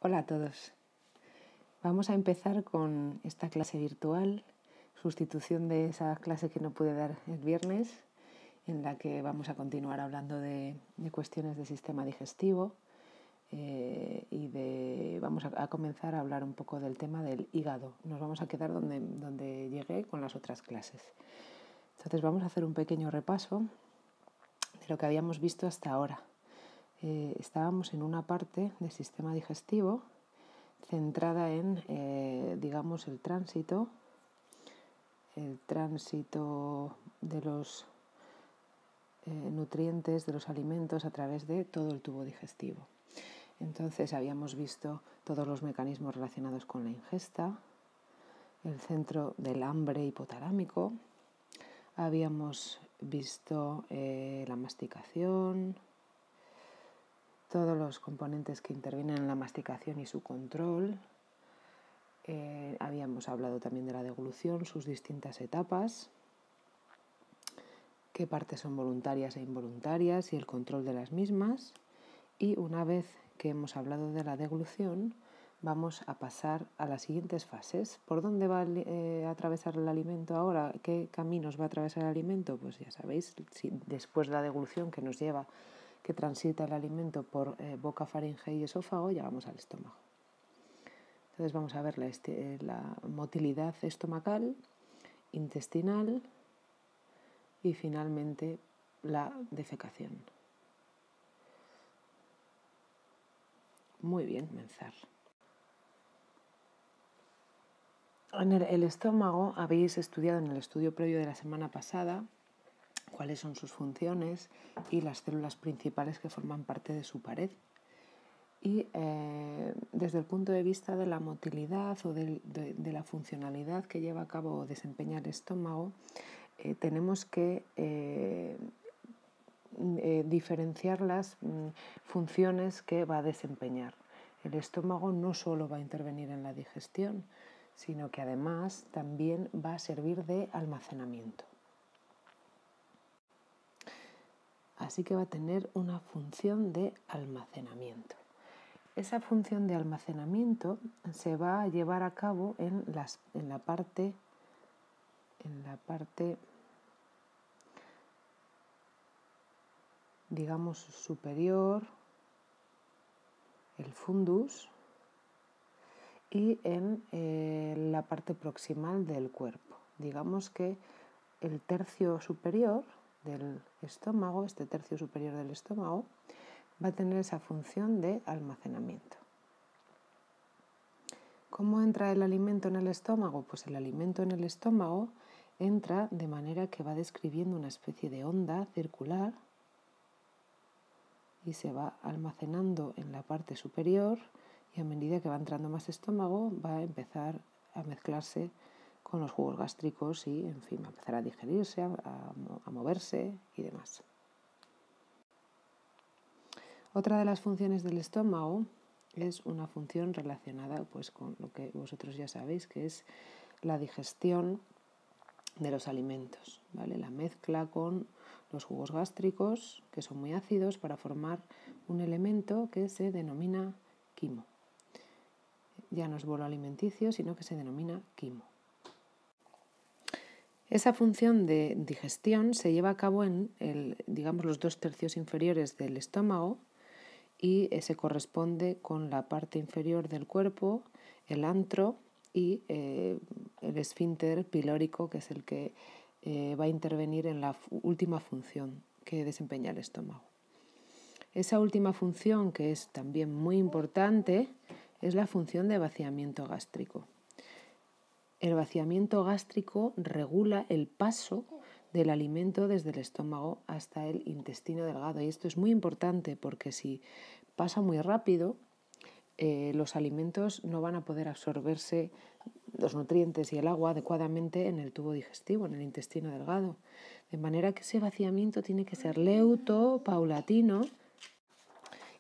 Hola a todos. Vamos a empezar con esta clase virtual, sustitución de esa clase que no pude dar el viernes, en la que vamos a continuar hablando de cuestiones de sistema digestivo vamos a comenzar a hablar un poco del tema del hígado. Nos vamos a quedar donde llegué con las otras clases. Entonces vamos a hacer un pequeño repaso de lo que habíamos visto hasta ahora. Estábamos en una parte del sistema digestivo centrada en, digamos, el tránsito de los nutrientes, de los alimentos a través de todo el tubo digestivo. Entonces habíamos visto todos los mecanismos relacionados con la ingesta, el centro del hambre hipotalámico, habíamos visto la masticación, todos los componentes que intervienen en la masticación y su control. Habíamos hablado también de la deglución, sus distintas etapas, qué partes son voluntarias e involuntarias y el control de las mismas. Y una vez que hemos hablado de la deglución, vamos a pasar a las siguientes fases. ¿Por dónde va a atravesar el alimento ahora? ¿Qué caminos va a atravesar el alimento? Pues ya sabéis, después de la deglución que transita el alimento por boca, faringe y esófago, llegamos al estómago. Entonces vamos a ver la motilidad estomacal, intestinal y finalmente la defecación. Muy bien, comenzar. En el estómago habéis estudiado en el estudio previo de la semana pasada cuáles son sus funciones y las células principales que forman parte de su pared. Y desde el punto de vista de la motilidad o de la funcionalidad que lleva a cabo o desempeña el estómago, tenemos que diferenciar las funciones que va a desempeñar. El estómago no solo va a intervenir en la digestión, sino que además también va a servir de almacenamiento. Así que va a tener una función de almacenamiento. Esa función de almacenamiento se va a llevar a cabo en la parte digamos superior, el fundus, y en la parte proximal del cuerpo. Digamos que el tercio superior del estómago, va a tener esa función de almacenamiento. ¿Cómo entra el alimento en el estómago? Pues el alimento en el estómago entra de manera que va describiendo una especie de onda circular y se va almacenando en la parte superior, y a medida que va entrando más estómago va a empezar a mezclarse con los jugos gástricos y, en fin, va a empezar a digerirse, a moverse y demás. Otra de las funciones del estómago es una función relacionada pues, con lo que vosotros ya sabéis, que es la digestión de los alimentos, ¿vale? La mezcla con los jugos gástricos, que son muy ácidos, para formar un elemento que se denomina quimo. Ya no es bolo alimenticio, sino que se denomina quimo. Esa función de digestión se lleva a cabo en los 2 tercios inferiores del estómago y se corresponde con la parte inferior del cuerpo, el antro y el esfínter pilórico, que es el que va a intervenir en la última función que desempeña el estómago. Esa última función, que es también muy importante, es la función de vaciamiento gástrico. El vaciamiento gástrico regula el paso del alimento desde el estómago hasta el intestino delgado. Y esto es muy importante porque si pasa muy rápido, los alimentos no van a poder absorberse, los nutrientes y el agua, adecuadamente en el tubo digestivo, en el intestino delgado. De manera que ese vaciamiento tiene que ser lento, paulatino,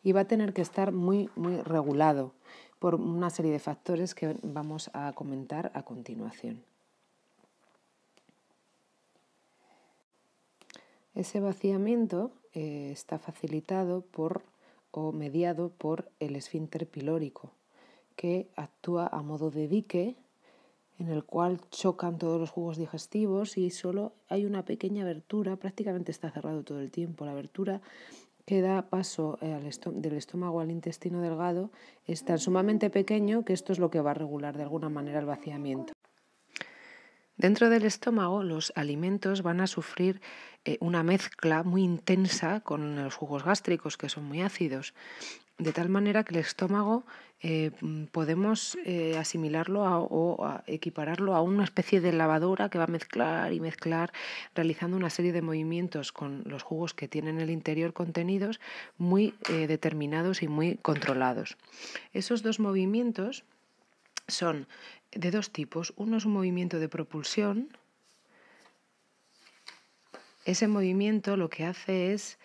y va a tener que estar muy, muy regulado por una serie de factores que vamos a comentar a continuación. Ese vaciamiento está facilitado o mediado por el esfínter pilórico. que actúa a modo de dique en el cual chocan todos los jugos digestivos y solo hay una pequeña abertura, prácticamente está cerrado todo el tiempo. La abertura que da paso del estómago al intestino delgado es tan sumamente pequeño que esto es lo que va a regular de alguna manera el vaciamiento. Dentro del estómago los alimentos van a sufrir una mezcla muy intensa con los jugos gástricos, que son muy ácidos, de tal manera que el estómago podemos asimilarlo o equipararlo a una especie de lavadora que va a mezclar y mezclar, realizando una serie de movimientos con los jugos que tienen en el interior contenidos muy determinados y muy controlados. Esos dos movimientos son de dos tipos. Uno es un movimiento de propulsión. Ese movimiento lo que hace es,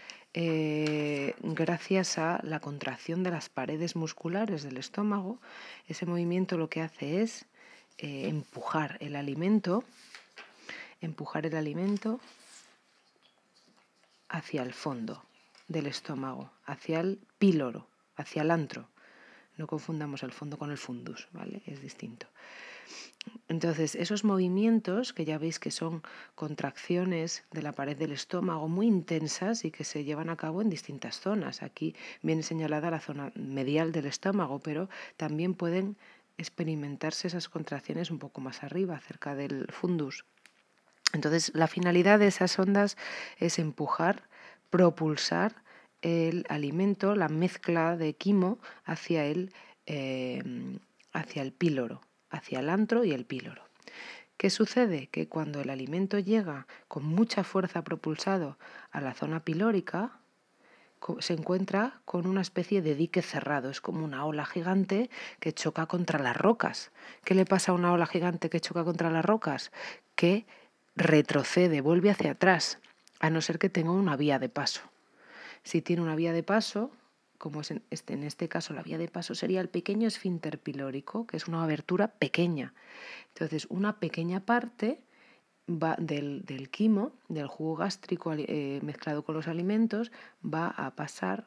gracias a la contracción de las paredes musculares del estómago, ese movimiento lo que hace es empujar el alimento hacia el fondo del estómago, hacia el píloro, hacia el antro. No confundamos el fondo con el fundus, ¿vale? Es distinto. Entonces, esos movimientos, que ya veis que son contracciones de la pared del estómago muy intensas y que se llevan a cabo en distintas zonas. Aquí viene señalada la zona medial del estómago, pero también pueden experimentarse esas contracciones un poco más arriba, cerca del fundus. Entonces, la finalidad de esas ondas es empujar, propulsar el alimento, la mezcla de quimo hacia el píloro, hacia el antro y el píloro. ¿Qué sucede? Que cuando el alimento llega con mucha fuerza propulsado a la zona pilórica, se encuentra con una especie de dique cerrado. Es como una ola gigante que choca contra las rocas. ¿Qué le pasa a una ola gigante que choca contra las rocas? Que retrocede, vuelve hacia atrás, a no ser que tenga una vía de paso. Si tiene una vía de paso, como es en este caso la vía de paso sería el pequeño esfínter pilórico, que es una abertura pequeña. Entonces, una pequeña parte del quimo, del jugo gástrico mezclado con los alimentos,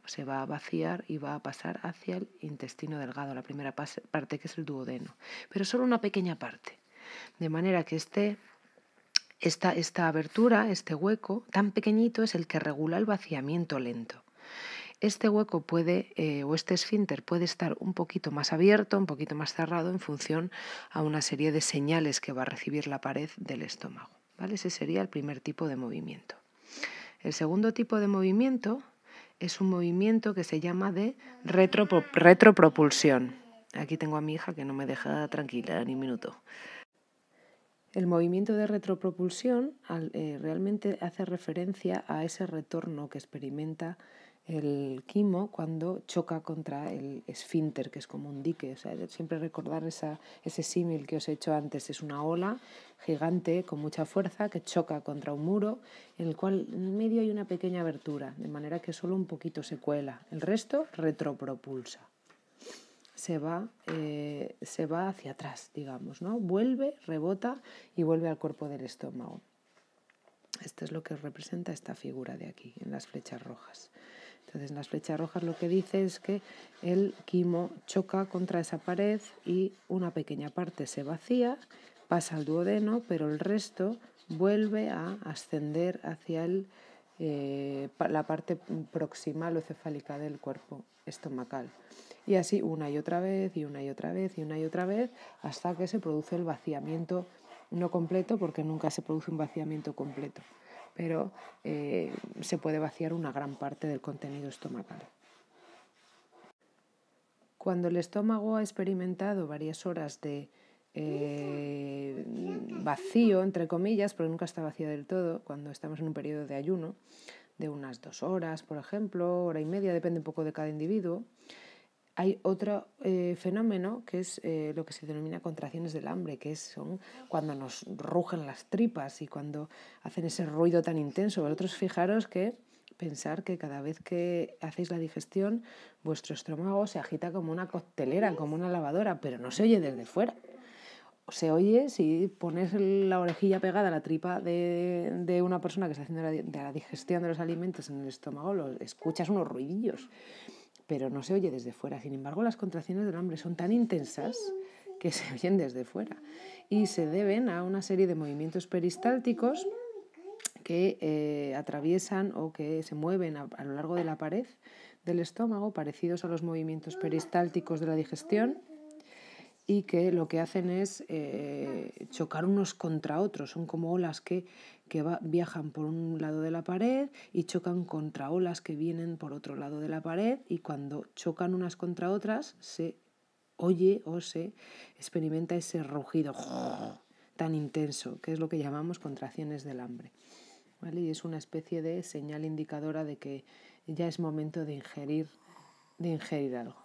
se va a vaciar y va a pasar hacia el intestino delgado, la primera parte que es el duodeno. Pero solo una pequeña parte. De manera que esta abertura, este hueco tan pequeñito, es el que regula el vaciamiento lento. Este hueco o este esfínter puede estar un poquito más abierto, un poquito más cerrado en función a una serie de señales que va a recibir la pared del estómago, ¿vale? Ese sería el primer tipo de movimiento. El segundo tipo de movimiento es un movimiento que se llama de retropropulsión. Aquí tengo a mi hija que no me deja tranquila ni un minuto. El movimiento de retropropulsión realmente hace referencia a ese retorno que experimenta el quimo cuando choca contra el esfínter, que es como un dique. O sea, siempre recordar ese símil que os he hecho antes. Es una ola gigante con mucha fuerza que choca contra un muro en el cual en medio hay una pequeña abertura, de manera que solo un poquito se cuela. El resto retropropulsa. Se va hacia atrás, digamos, ¿no? Vuelve, rebota y vuelve al cuerpo del estómago. Esto es lo que representa esta figura de aquí, en las flechas rojas. Entonces, en las flechas rojas lo que dice es que el quimo choca contra esa pared y una pequeña parte se vacía, pasa al duodeno, pero el resto vuelve a ascender hacia la parte proximal o cefálica del cuerpo estomacal. Y así una y otra vez, y una y otra vez, y una y otra vez, hasta que se produce el vaciamiento no completo, porque nunca se produce un vaciamiento completo, pero se puede vaciar una gran parte del contenido estomacal. Cuando el estómago ha experimentado varias horas de vacío, entre comillas, porque nunca está vacío del todo, cuando estamos en un periodo de ayuno, de unas 2 horas, por ejemplo, hora y media, depende un poco de cada individuo, hay otro fenómeno que es lo que se denomina contracciones del hambre, que son cuando nos rugen las tripas y cuando hacen ese ruido tan intenso. Vosotros fijaros que pensar que cada vez que hacéis la digestión, vuestro estómago se agita como una coctelera, como una lavadora, pero no se oye desde fuera. Se oye si pones la orejilla pegada a la tripa de una persona que está haciendo la digestión de los alimentos en el estómago, escuchas unos ruidillos. pero no se oye desde fuera. Sin embargo, las contracciones del hambre son tan intensas que se oyen desde fuera y se deben a una serie de movimientos peristálticos que atraviesan o que se mueven a lo largo de la pared del estómago, parecidos a los movimientos peristálticos de la digestión, y que lo que hacen es chocar unos contra otros. Son como olas que viajan por un lado de la pared y chocan contra olas que vienen por otro lado de la pared, y cuando chocan unas contra otras se oye o se experimenta ese rugido tan intenso, que es lo que llamamos contracciones del hambre, ¿vale? Y es una especie de señal indicadora de que ya es momento de ingerir algo.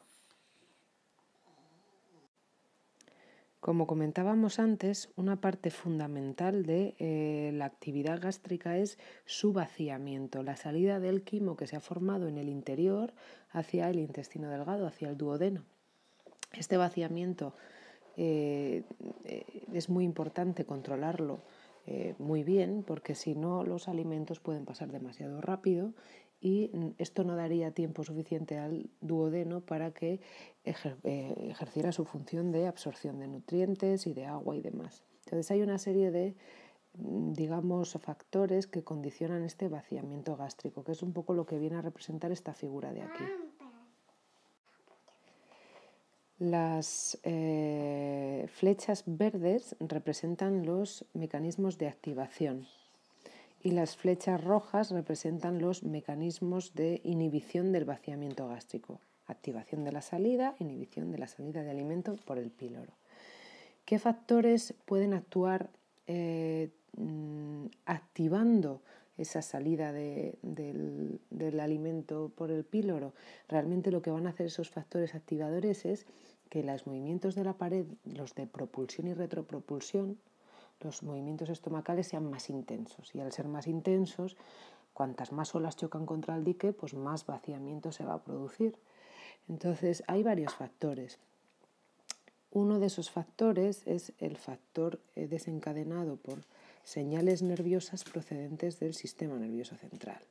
Como comentábamos antes, una parte fundamental de la actividad gástrica es su vaciamiento, la salida del quimo que se ha formado en el interior hacia el intestino delgado, hacia el duodeno. Este vaciamiento es muy importante controlarlo muy bien, porque si no los alimentos pueden pasar demasiado rápido y esto no daría tiempo suficiente al duodeno para que ejerciera su función de absorción de nutrientes y de agua y demás. Entonces hay una serie de, digamos, factores que condicionan este vaciamiento gástrico, que es un poco lo que viene a representar esta figura de aquí. Las flechas verdes representan los mecanismos de activación y las flechas rojas representan los mecanismos de inhibición del vaciamiento gástrico. Activación de la salida, inhibición de la salida de alimento por el píloro. ¿Qué factores pueden actuar activando esa salida del alimento por el píloro? Realmente lo que van a hacer esos factores activadores es que los movimientos de la pared, los de propulsión y retropropulsión, los movimientos estomacales sean más intensos, y al ser más intensos, cuantas más olas chocan contra el dique, pues más vaciamiento se va a producir. Entonces hay varios factores. Uno de esos factores es el factor desencadenado por señales nerviosas procedentes del sistema nervioso central.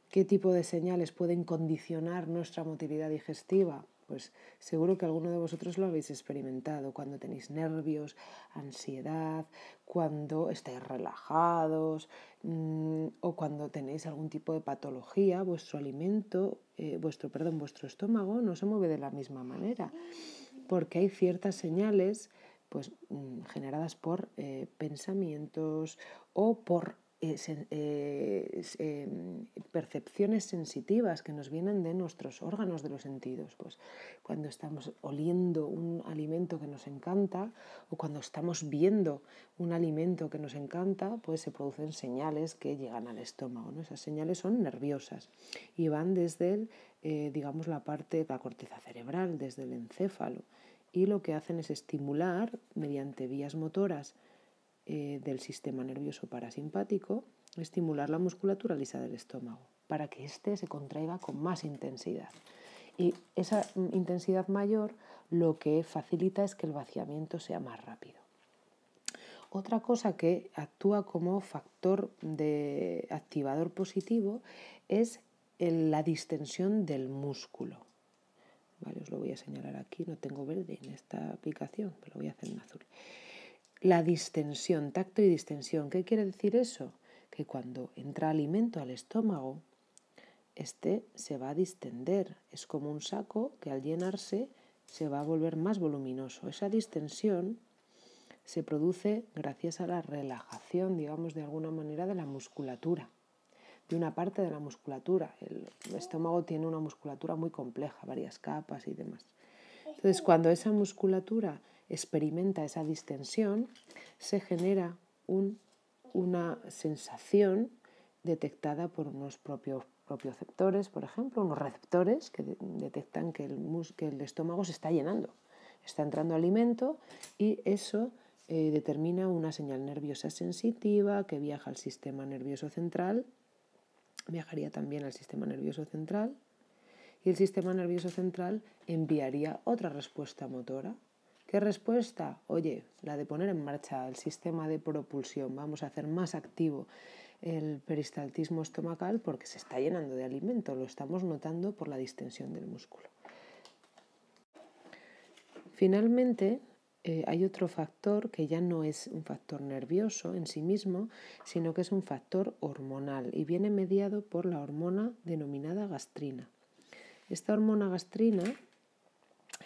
¿Qué tipo de señales pueden condicionar nuestra motilidad digestiva? Pues seguro que alguno de vosotros lo habéis experimentado cuando tenéis nervios, ansiedad, cuando estáis relajados o cuando tenéis algún tipo de patología. Vuestro estómago no se mueve de la misma manera, porque hay ciertas señales pues, generadas por pensamientos o por percepciones sensitivas que nos vienen de nuestros órganos de los sentidos. Pues cuando estamos oliendo un alimento que nos encanta o cuando estamos viendo un alimento que nos encanta, pues se producen señales que llegan al estómago, ¿no? Esas señales son nerviosas y van desde la corteza cerebral, desde el encéfalo, y lo que hacen es estimular mediante vías motoras del sistema nervioso parasimpático, estimular la musculatura lisa del estómago para que éste se contraiga con más intensidad. Y esa intensidad mayor lo que facilita es que el vaciamiento sea más rápido. Otra cosa que actúa como factor de activador positivo es la distensión del músculo. Vale, os lo voy a señalar aquí, no tengo verde en esta aplicación, pero lo voy a hacer en azul. La distensión, tacto y distensión. ¿Qué quiere decir eso? Que cuando entra alimento al estómago, este se va a distender. Es como un saco que al llenarse se va a volver más voluminoso. Esa distensión se produce gracias a la relajación, digamos de alguna manera, de la musculatura, de una parte de la musculatura. El estómago tiene una musculatura muy compleja, varias capas y demás. Entonces, cuando esa musculatura experimenta esa distensión, se genera una sensación detectada por unos propioceptores, por ejemplo, unos receptores que detectan que el estómago se está llenando, está entrando alimento, y eso determina una señal nerviosa sensitiva que viaja al sistema nervioso central, viajaría también al sistema nervioso central, y el sistema nervioso central enviaría otra respuesta motora. ¿Qué respuesta? Oye, la de poner en marcha el sistema de propulsión. Vamos a hacer más activo el peristaltismo estomacal porque se está llenando de alimento, lo estamos notando por la distensión del músculo. Finalmente, hay otro factor que ya no es un factor nervioso en sí mismo, sino que es un factor hormonal y viene mediado por la hormona denominada gastrina. Esta hormona gastrina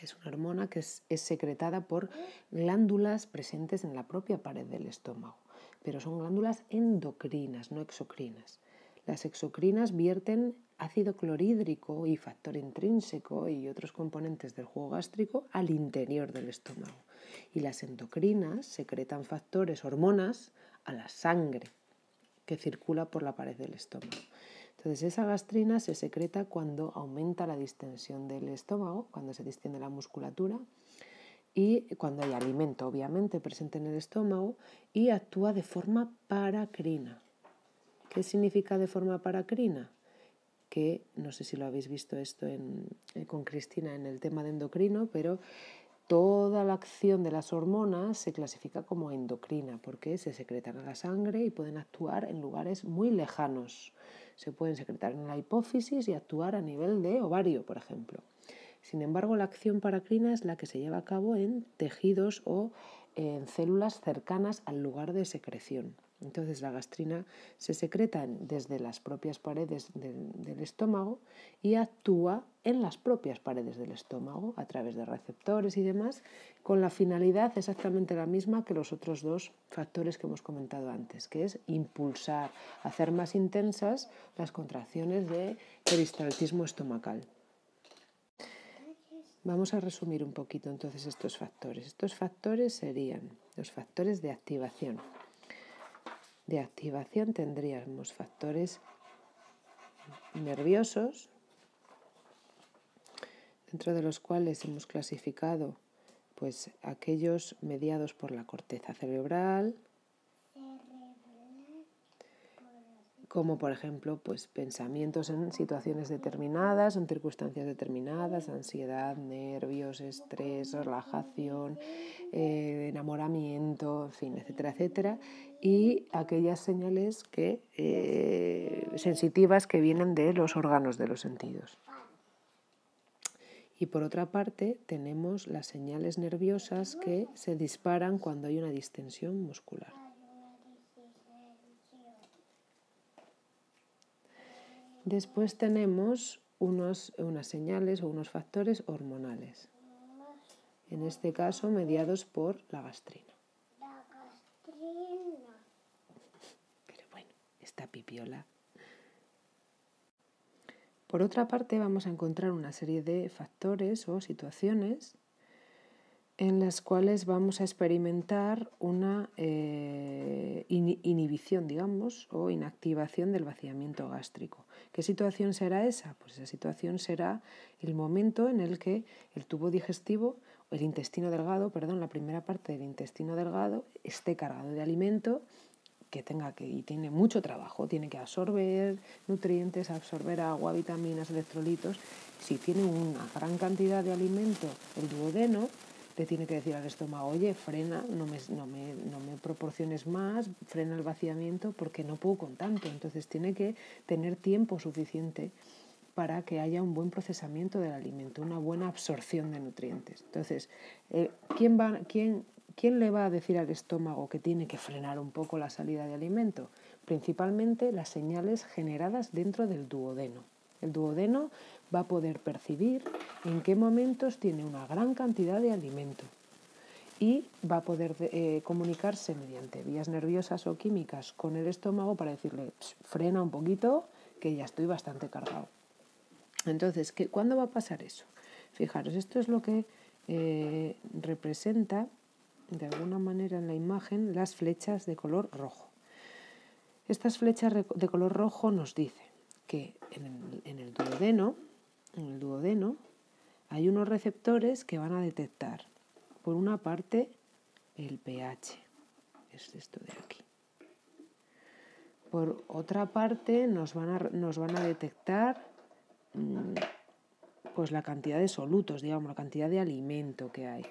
es una hormona que es secretada por glándulas presentes en la propia pared del estómago, pero son glándulas endocrinas, no exocrinas. Las exocrinas vierten ácido clorhídrico y factor intrínseco y otros componentes del jugo gástrico al interior del estómago. Y las endocrinas secretan factores, hormonas, a la sangre que circula por la pared del estómago. Entonces esa gastrina se secreta cuando aumenta la distensión del estómago, cuando se distiende la musculatura y cuando hay alimento obviamente presente en el estómago y actúa de forma paracrina. ¿Qué significa de forma paracrina? Que no sé si lo habéis visto esto con Cristina en el tema de endocrino, pero toda la acción de las hormonas se clasifica como endocrina porque se secretan a la sangre y pueden actuar en lugares muy lejanos. Se pueden secretar en la hipófisis y actuar a nivel de ovario, por ejemplo. Sin embargo, la acción paracrina es la que se lleva a cabo en tejidos o en células cercanas al lugar de secreción. Entonces la gastrina se secreta desde las propias paredes del estómago y actúa en las propias paredes del estómago a través de receptores y demás, con la finalidad exactamente la misma que los otros dos factores que hemos comentado antes, que es impulsar, hacer más intensas las contracciones de peristaltismo estomacal. Vamos a resumir un poquito entonces estos factores. Estos factores serían los factores de activación. De activación tendríamos factores nerviosos, dentro de los cuales hemos clasificado pues aquellos mediados por la corteza cerebral, como por ejemplo pues pensamientos en situaciones determinadas, en circunstancias determinadas, ansiedad, nervios, estrés, relajación, enamoramiento, en fin, etcétera, etcétera, y aquellas señales sensitivas que vienen de los órganos de los sentidos. Y por otra parte tenemos las señales nerviosas que se disparan cuando hay una distensión muscular. Después tenemos unas señales o unos factores hormonales, en este caso mediados por la gastrina. Pero bueno, esta pipiola. Por otra parte, vamos a encontrar una serie de factores o situaciones en las cuales vamos a experimentar una inhibición, digamos, o inactivación del vaciamiento gástrico. ¿Qué situación será esa? Pues esa situación será el momento en el que el tubo digestivo, o el intestino delgado, perdón, la primera parte del intestino delgado esté cargado de alimento y tiene mucho trabajo, tiene que absorber nutrientes, absorber agua, vitaminas, electrolitos. Si tiene una gran cantidad de alimento, el duodeno le tiene que decir al estómago, oye, frena, no me proporciones más, frena el vaciamiento porque no puedo con tanto. Entonces tiene que tener tiempo suficiente para que haya un buen procesamiento del alimento, una buena absorción de nutrientes. Entonces, ¿quién le va a decir al estómago que tiene que frenar un poco la salida de alimento? Principalmente las señales generadas dentro del duodeno. El duodeno va a poder percibir en qué momentos tiene una gran cantidad de alimento y va a poder comunicarse mediante vías nerviosas o químicas con el estómago para decirle, frena un poquito, que ya estoy bastante cargado. Entonces, ¿cuándo va a pasar eso? Fijaros, esto es lo que representa de alguna manera en la imagen las flechas de color rojo. Estas flechas de color rojo nos dicen que en el duodeno hay unos receptores que van a detectar, por una parte, el pH, es esto de aquí. Por otra parte, nos van a detectar pues la cantidad de solutos, digamos, la cantidad de alimento que hay.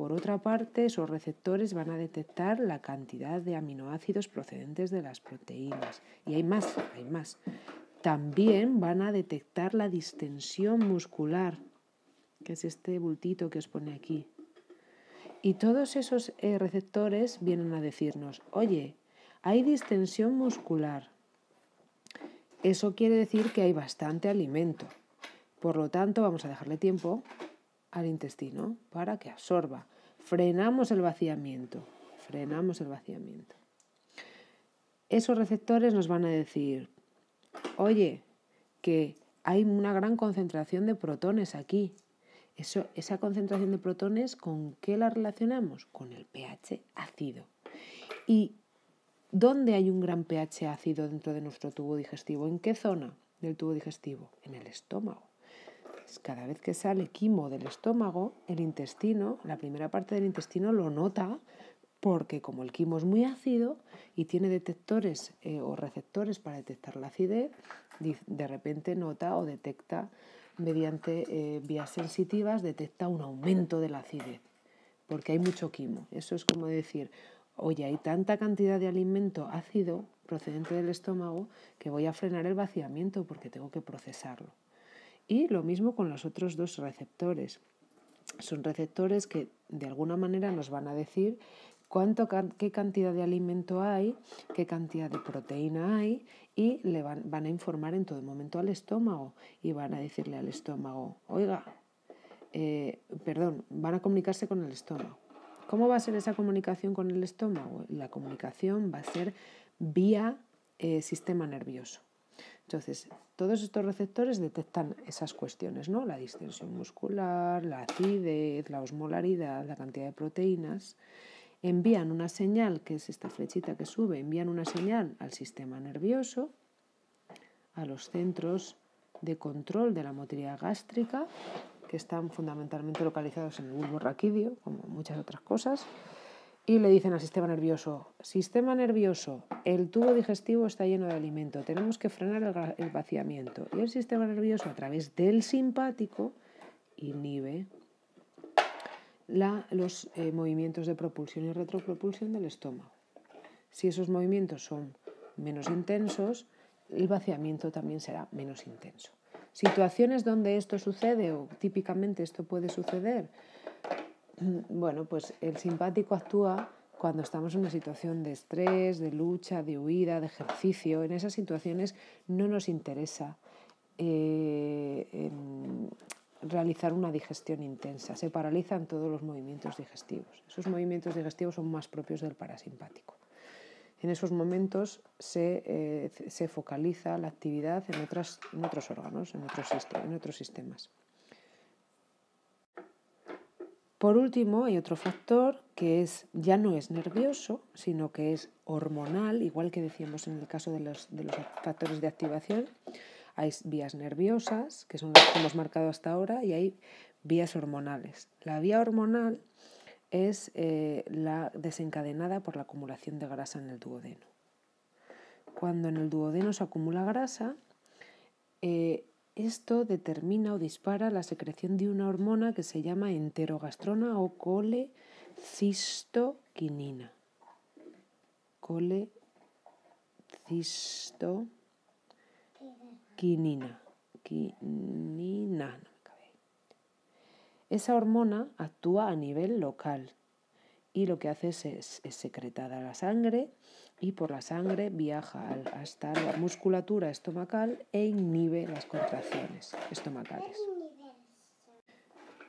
por otra parte, esos receptores van a detectar la cantidad de aminoácidos procedentes de las proteínas. Y hay más, hay más. También van a detectar la distensión muscular, que es este bultito que os pone aquí. Y todos esos receptores vienen a decirnos, oye, hay distensión muscular. Eso quiere decir que hay bastante alimento. Por lo tanto, vamos a dejarle tiempo al intestino para que absorba. Frenamos el vaciamiento. Esos receptores nos van a decir, oye, que hay una gran concentración de protones aquí. Esa concentración de protones, ¿con qué la relacionamos? Con el pH ácido. ¿Y dónde hay un gran pH ácido dentro de nuestro tubo digestivo? ¿En qué zona del tubo digestivo? En el estómago. Cada vez que sale quimo del estómago, el intestino, la primera parte del intestino lo nota porque como el quimo es muy ácido y tiene detectores o receptores para detectar la acidez, de repente nota o detecta mediante vías sensitivas, detecta un aumento de la acidez porque hay mucho quimo. Eso es como decir, oye, hay tanta cantidad de alimento ácido procedente del estómago que voy a frenar el vaciamiento porque tengo que procesarlo. Y lo mismo con los otros dos receptores. Son receptores que de alguna manera nos van a decir qué cantidad de alimento hay, qué cantidad de proteína hay y le van a informar en todo momento al estómago y van a decirle al estómago, oiga, van a comunicarse con el estómago. ¿Cómo va a ser esa comunicación con el estómago? La comunicación va a ser vía sistema nervioso. Entonces, todos estos receptores detectan esas cuestiones, ¿no? La distensión muscular, la acidez, la osmolaridad, la cantidad de proteínas. Envían una señal, que es esta flechita que sube, envían una señal al sistema nervioso, a los centros de control de la motilidad gástrica, que están fundamentalmente localizados en el bulbo raquídeo, como muchas otras cosas, y le dicen al sistema nervioso, el tubo digestivo está lleno de alimento, tenemos que frenar el vaciamiento. Y el sistema nervioso, a través del simpático, inhibe los movimientos de propulsión y retropropulsión del estómago. Si esos movimientos son menos intensos, el vaciamiento también será menos intenso. Situaciones donde esto sucede, o típicamente esto puede suceder, bueno, pues el simpático actúa cuando estamos en una situación de estrés, de lucha, de huida, de ejercicio. En esas situaciones no nos interesa realizar una digestión intensa. Se paralizan todos los movimientos digestivos. Esos movimientos digestivos son más propios del parasimpático. En esos momentos se focaliza la actividad en otros órganos, en otros sistemas. Por último, hay otro factor que ya no es nervioso, sino que es hormonal, igual que decíamos en el caso de los factores de activación. Hay vías nerviosas, que son las que hemos marcado hasta ahora, y hay vías hormonales. La vía hormonal es la desencadenada por la acumulación de grasa en el duodeno. Cuando en el duodeno se acumula grasa, esto determina o dispara la secreción de una hormona que se llama enterogastrona o colecistoquinina. Esa hormona actúa a nivel local y lo que hace es secretada a la sangre y por la sangre viaja hasta la musculatura estomacal e inhibe las contracciones estomacales.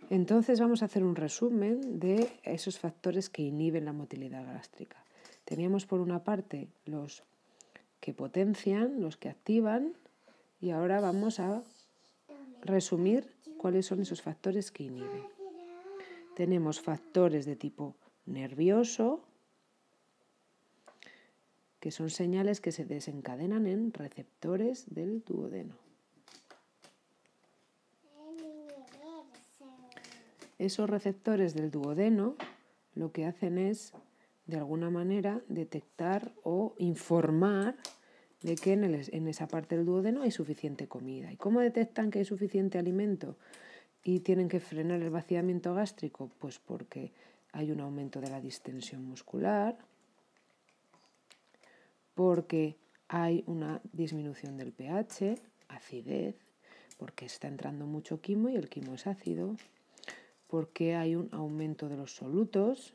Entonces vamos a hacer un resumen de esos factores que inhiben la motilidad gástrica. Teníamos por una parte los que potencian, los que activan, y ahora vamos a resumir cuáles son esos factores que inhiben. Tenemos factores de tipo nervioso, que son señales que se desencadenan en receptores del duodeno. Esos receptores del duodeno lo que hacen es, de alguna manera, detectar o informar de que en esa parte del duodeno hay suficiente comida. ¿Y cómo detectan que hay suficiente alimento y tienen que frenar el vaciamiento gástrico? Pues porque hay un aumento de la distensión muscular, porque hay una disminución del pH, acidez, porque está entrando mucho quimo y el quimo es ácido, porque hay un aumento de los solutos,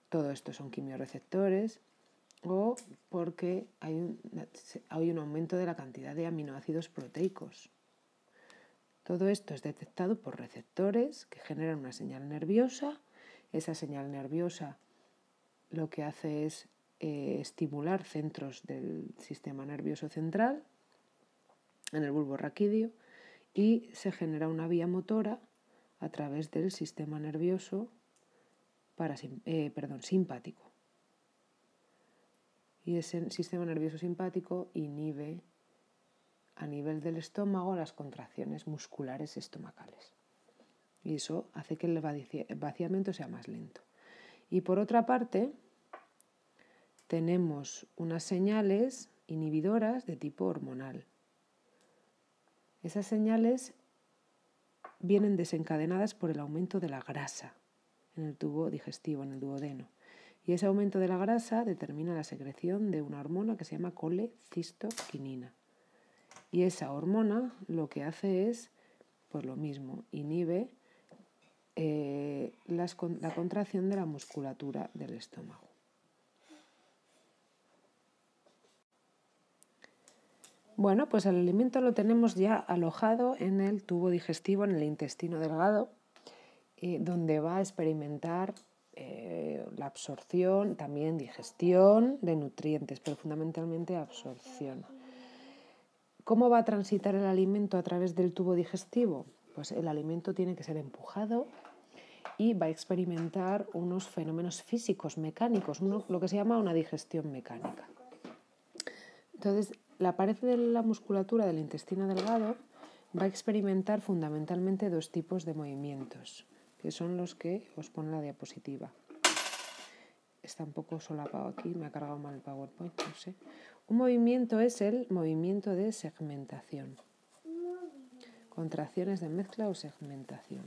todo esto son quimiorreceptores, o porque hay un aumento de la cantidad de aminoácidos proteicos. Todo esto es detectado por receptores que generan una señal nerviosa. Esa señal nerviosa lo que hace es estimular centros del sistema nervioso central en el bulbo raquídeo y se genera una vía motora a través del sistema nervioso simpático. Y ese sistema nervioso simpático inhibe a nivel del estómago las contracciones musculares estomacales. Y eso hace que el vaciamiento sea más lento. Y por otra parte, tenemos unas señales inhibidoras de tipo hormonal. Esas señales vienen desencadenadas por el aumento de la grasa en el tubo digestivo, en el duodeno. Y ese aumento de la grasa determina la secreción de una hormona que se llama colecistoquinina. Y esa hormona lo que hace es, pues lo mismo, inhibe la contracción de la musculatura del estómago. Bueno, pues el alimento lo tenemos ya alojado en el tubo digestivo, en el intestino delgado, donde va a experimentar la absorción, también digestión de nutrientes, pero fundamentalmente absorción. ¿Cómo va a transitar el alimento a través del tubo digestivo? Pues el alimento tiene que ser empujado y va a experimentar unos fenómenos físicos, mecánicos, lo que se llama una digestión mecánica. Entonces, la pared de la musculatura del intestino delgado va a experimentar fundamentalmente dos tipos de movimientos, que son los que os pone la diapositiva. Está un poco solapado aquí, me ha cargado mal el PowerPoint, no sé. Un movimiento es el movimiento de segmentación. Contracciones de mezcla o segmentación.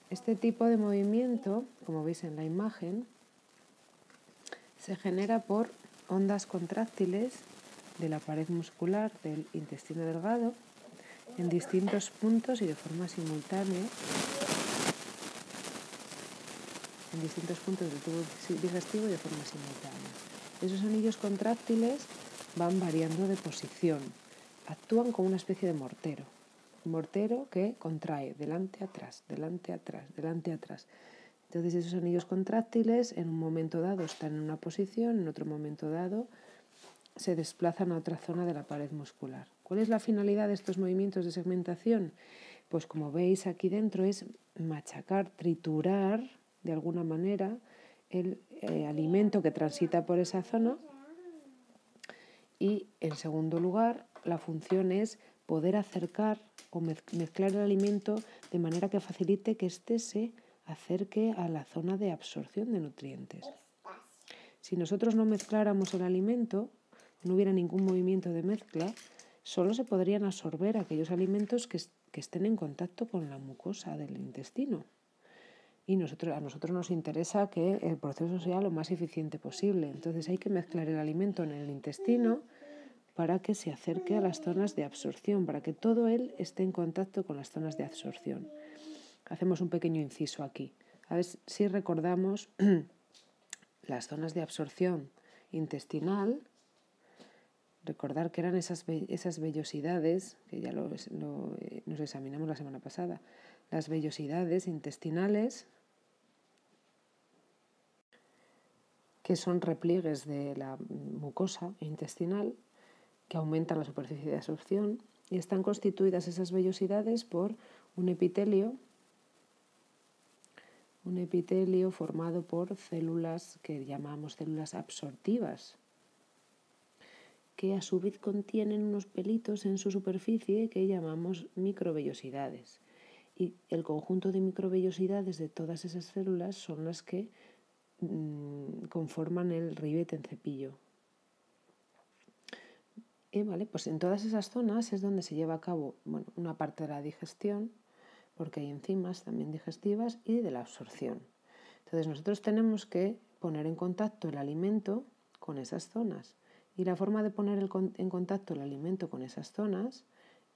Este tipo de movimiento, como veis en la imagen, se genera por ondas contráctiles de la pared muscular del intestino delgado en distintos puntos y de forma simultánea, en distintos puntos del tubo digestivo y de forma simultánea. Esos anillos contráctiles van variando de posición, actúan como una especie de mortero. Un mortero que contrae delante, atrás, delante, atrás, delante, atrás. Entonces esos anillos contráctiles en un momento dado están en una posición, en otro momento dado se desplazan a otra zona de la pared muscular. ¿Cuál es la finalidad de estos movimientos de segmentación? Pues como veis aquí dentro es machacar, triturar de alguna manera el alimento que transita por esa zona y en segundo lugar la función es poder acercar o mezclar el alimento de manera que facilite que éste se acerque a la zona de absorción de nutrientes. Si nosotros no mezcláramos el alimento, no hubiera ningún movimiento de mezcla, solo se podrían absorber aquellos alimentos que estén en contacto con la mucosa del intestino. Y a nosotros nos interesa que el proceso sea lo más eficiente posible. Entonces hay que mezclar el alimento en el intestino para que se acerque a las zonas de absorción, para que todo él esté en contacto con las zonas de absorción. Hacemos un pequeño inciso aquí. A ver si recordamos las zonas de absorción intestinal. Recordar que eran esas vellosidades, que ya nos examinamos la semana pasada, las vellosidades intestinales, que son repliegues de la mucosa intestinal, que aumentan la superficie de absorción, y están constituidas esas vellosidades por un epitelio formado por células que llamamos células absortivas, que a su vez contienen unos pelitos en su superficie que llamamos microvellosidades. Y el conjunto de microvellosidades de todas esas células son las que conforman el ribete en cepillo. Pues en todas esas zonas es donde se lleva a cabo una parte de la digestión, porque hay enzimas también digestivas, y de la absorción. Entonces nosotros tenemos que poner en contacto el alimento con esas zonas. Y la forma de poner en contacto el alimento con esas zonas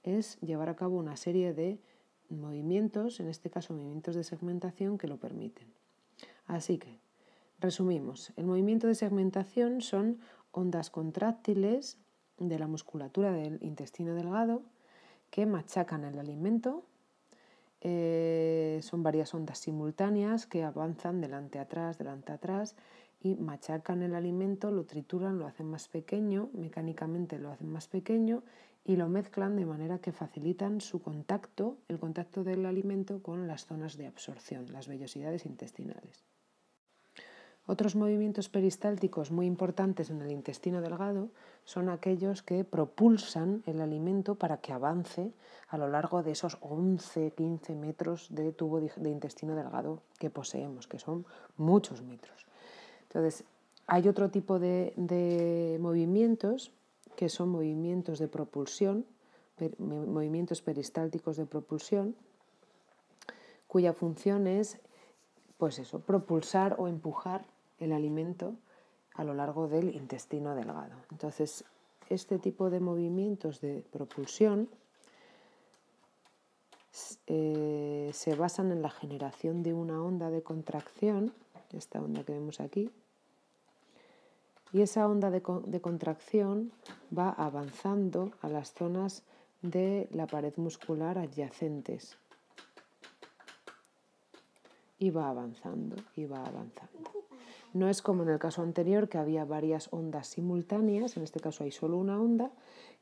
es llevar a cabo una serie de movimientos, en este caso movimientos de segmentación, que lo permiten. Así que, resumimos, el movimiento de segmentación son ondas contráctiles de la musculatura del intestino delgado que machacan el alimento. Son varias ondas simultáneas que avanzan delante atrás y machacan el alimento, lo trituran, lo hacen más pequeño, mecánicamente lo hacen más pequeño y lo mezclan de manera que facilitan su contacto, el contacto del alimento con las zonas de absorción, las vellosidades intestinales. Otros movimientos peristálticos muy importantes en el intestino delgado son aquellos que propulsan el alimento para que avance a lo largo de esos 11-15 metros de tubo de intestino delgado que poseemos, que son muchos metros. Entonces, hay otro tipo de movimientos que son movimientos de propulsión, movimientos peristálticos de propulsión, cuya función es, pues eso, propulsar o empujar el alimento a lo largo del intestino delgado. Entonces, este tipo de movimientos de propulsión se basan en la generación de una onda de contracción, esta onda que vemos aquí, y esa onda de contracción va avanzando a las zonas de la pared muscular adyacentes. Y va avanzando, y va avanzando. No es como en el caso anterior, que había varias ondas simultáneas, en este caso hay solo una onda,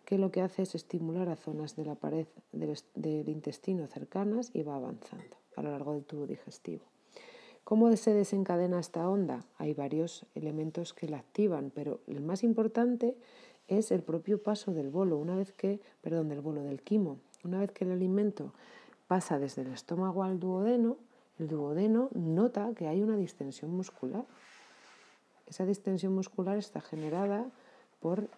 que lo que hace es estimular a zonas de la pared del intestino cercanas y va avanzando a lo largo del tubo digestivo. ¿Cómo se desencadena esta onda? Hay varios elementos que la activan, pero el más importante es el propio paso del bolo, del quimo. Una vez que el alimento pasa desde el estómago al duodeno, el duodeno nota que hay una distensión muscular. Esa distensión muscular está generada por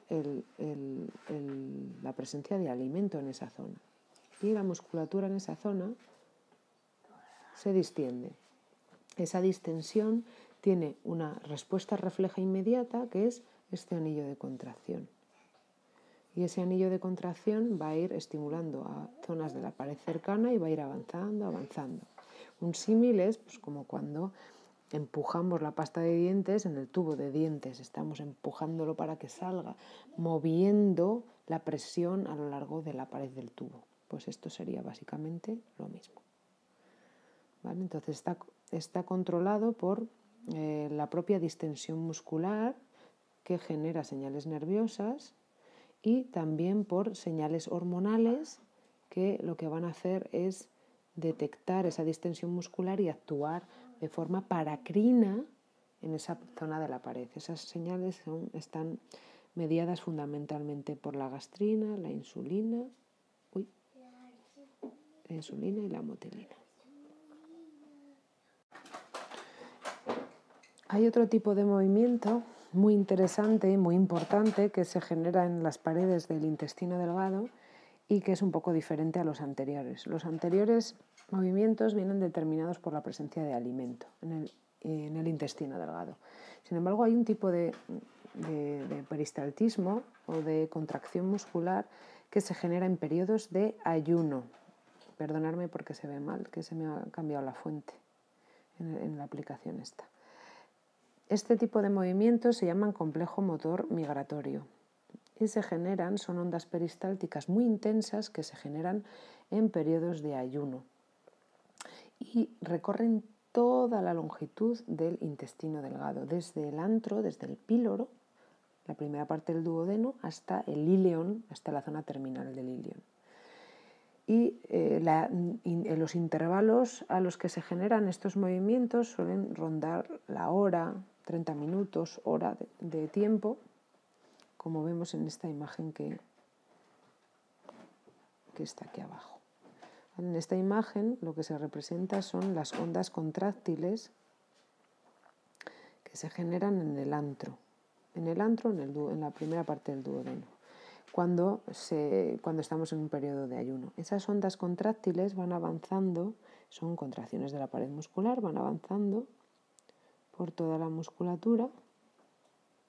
la presencia de alimento en esa zona. Y la musculatura en esa zona se distiende. Esa distensión tiene una respuesta refleja inmediata, que es este anillo de contracción. Y ese anillo de contracción va a ir estimulando a zonas de la pared cercana y va a ir avanzando. Un símil es pues, como cuando empujamos la pasta de dientes en el tubo de dientes, estamos empujándolo para que salga, moviendo la presión a lo largo de la pared del tubo. Pues esto sería básicamente lo mismo. ¿Vale? Entonces está controlado por la propia distensión muscular que genera señales nerviosas y también por señales hormonales que lo que van a hacer es detectar esa distensión muscular y actuar de forma paracrina en esa zona de la pared. Esas señales están mediadas fundamentalmente por la gastrina, la insulina y la motilina. Hay otro tipo de movimiento muy interesante y muy importante que se genera en las paredes del intestino delgado y que es un poco diferente a los anteriores. Los anteriores movimientos vienen determinados por la presencia de alimento en el intestino delgado. Sin embargo, hay un tipo de peristaltismo o de contracción muscular que se genera en periodos de ayuno. Perdonadme porque se ve mal, que se me ha cambiado la fuente en la aplicación esta. Este tipo de movimientos se llaman complejo motor migratorio y son ondas peristálticas muy intensas que se generan en periodos de ayuno y recorren toda la longitud del intestino delgado, desde el antro, desde el píloro, la primera parte del duodeno, hasta el íleon, hasta la zona terminal del íleon. Y los intervalos a los que se generan estos movimientos suelen rondar la hora, 30 minutos, hora de tiempo, como vemos en esta imagen que está aquí abajo. En esta imagen lo que se representa son las ondas contráctiles que se generan en el antro, en la primera parte del duodeno. cuando estamos en un periodo de ayuno. Esas ondas contráctiles van avanzando, son contracciones de la pared muscular, van avanzando por toda la musculatura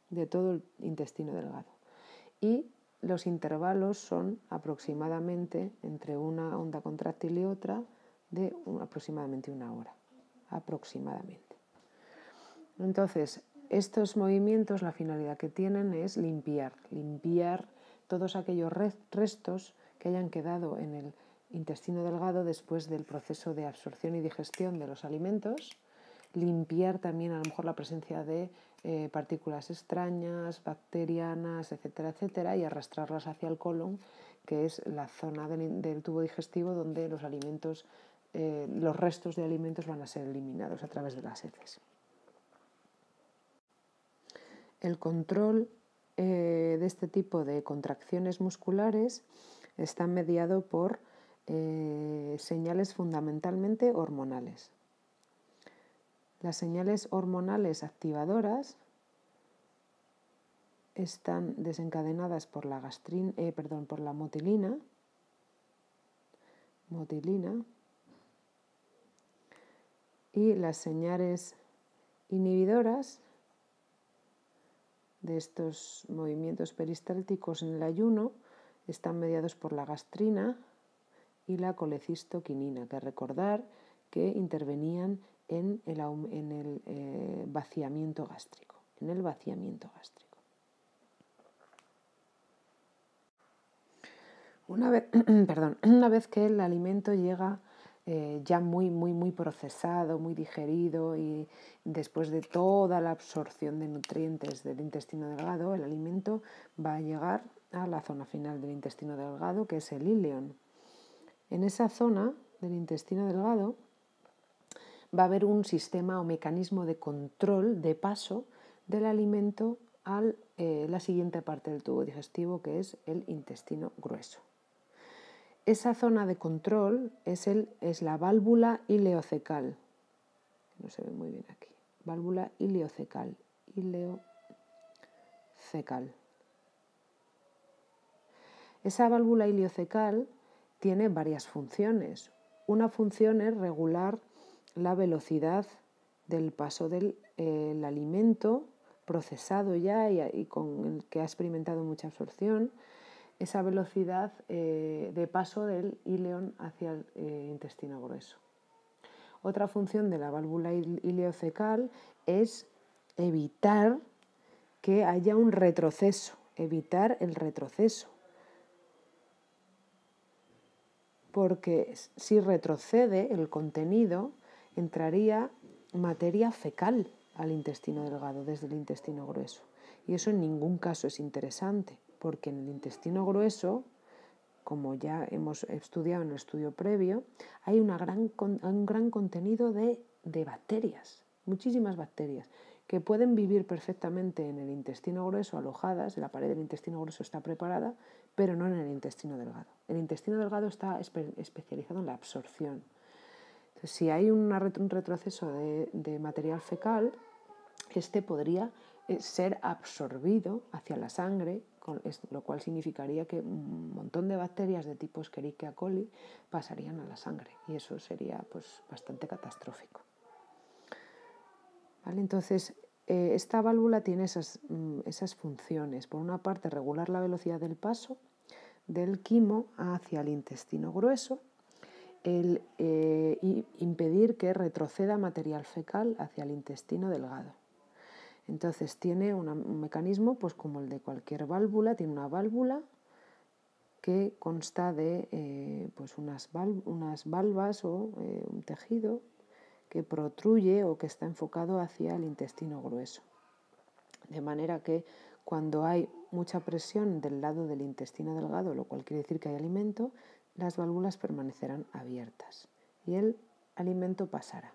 de todo el intestino delgado. Y los intervalos son aproximadamente, entre una onda contráctil y otra, de aproximadamente 1 hora. Aproximadamente. Entonces, estos movimientos, la finalidad que tienen es limpiar todos aquellos restos que hayan quedado en el intestino delgado después del proceso de absorción y digestión de los alimentos, limpiar también a lo mejor la presencia de partículas extrañas, bacterianas, etcétera, etcétera, y arrastrarlas hacia el colon, que es la zona del tubo digestivo donde los alimentos, los restos de alimentos van a ser eliminados a través de las heces. El control de este tipo de contracciones musculares está mediado por señales fundamentalmente hormonales. Las señales hormonales activadoras están desencadenadas por la motilina, y las señales inhibidoras de estos movimientos peristálticos en el ayuno están mediados por la gastrina y la colecistoquinina, que recordar que intervenían en el vaciamiento gástrico. Una vez que el alimento llega ya muy procesado, muy digerido, y después de toda la absorción de nutrientes del intestino delgado, el alimento va a llegar a la zona final del intestino delgado, que es el íleon. En esa zona del intestino delgado va a haber un sistema o mecanismo de control de paso del alimento a la siguiente parte del tubo digestivo, que es el intestino grueso. Esa zona de control es la válvula ileocecal. No se ve muy bien aquí. Válvula ileocecal. Esa válvula ileocecal tiene varias funciones. Una función es regular la velocidad del paso del alimento procesado ya y con el que ha experimentado mucha absorción, esa velocidad de paso del íleon hacia el intestino grueso. Otra función de la válvula ileocecal es evitar que haya un retroceso, evitar el retroceso. Porque si retrocede el contenido, entraría materia fecal al intestino delgado desde el intestino grueso. Y eso en ningún caso es interesante, porque en el intestino grueso, como ya hemos estudiado en el estudio previo, hay un gran contenido de bacterias, muchísimas bacterias, que pueden vivir perfectamente en el intestino grueso alojadas. La pared del intestino grueso está preparada, pero no en el intestino delgado. El intestino delgado está especializado en la absorción. Entonces, si hay un retroceso de material fecal, este podría ser absorbido hacia la sangre, lo cual significaría que un montón de bacterias de tipo Escherichia coli pasarían a la sangre, y eso sería bastante catastrófico. ¿Vale? Entonces, esta válvula tiene esas funciones. Por una parte, regular la velocidad del paso del quimo hacia el intestino grueso, impedir que retroceda material fecal hacia el intestino delgado. Entonces tiene un mecanismo como el de cualquier válvula. Tiene una válvula que consta de unas valvas o un tejido que protruye o que está enfocado hacia el intestino grueso. De manera que cuando hay mucha presión del lado del intestino delgado, lo cual quiere decir que hay alimento, las válvulas permanecerán abiertas y el alimento pasará.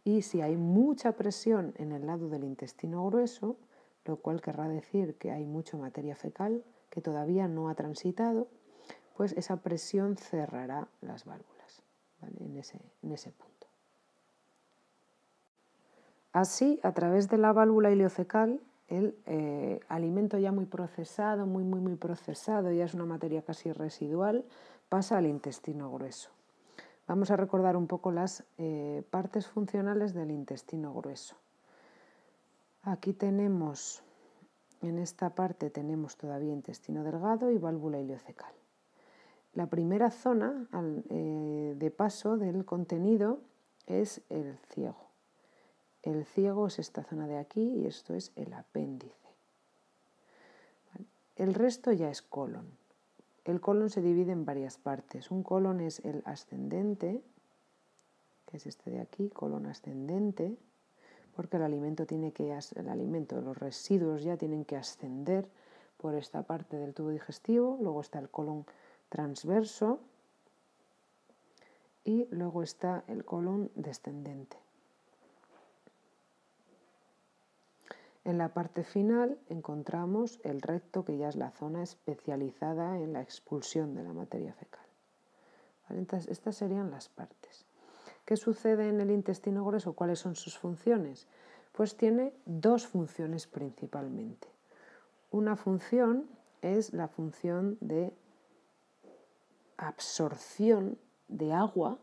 Y si hay mucha presión en el lado del intestino grueso, lo cual querrá decir que hay mucha materia fecal que todavía no ha transitado, pues esa presión cerrará las válvulas, ¿vale? en ese punto. Así, a través de la válvula ileocecal el alimento ya muy procesado, muy procesado, ya es una materia casi residual, pasa al intestino grueso. Vamos a recordar un poco las partes funcionales del intestino grueso. Aquí tenemos, en esta parte tenemos todavía intestino delgado y válvula ileocecal. La primera zona de paso del contenido es el ciego. El ciego es esta zona de aquí y esto es el apéndice. El resto ya es colon. El colon se divide en varias partes. Un colon es el ascendente, que es este de aquí, colon ascendente, porque los residuos ya tienen que ascender por esta parte del tubo digestivo. Luego está el colon transverso y luego está el colon descendente. En la parte final encontramos el recto, que ya es la zona especializada en la expulsión de la materia fecal. ¿Vale? Entonces, estas serían las partes. ¿Qué sucede en el intestino grueso? ¿Cuáles son sus funciones? Pues tiene dos funciones principalmente. Una función es la función de absorción de agua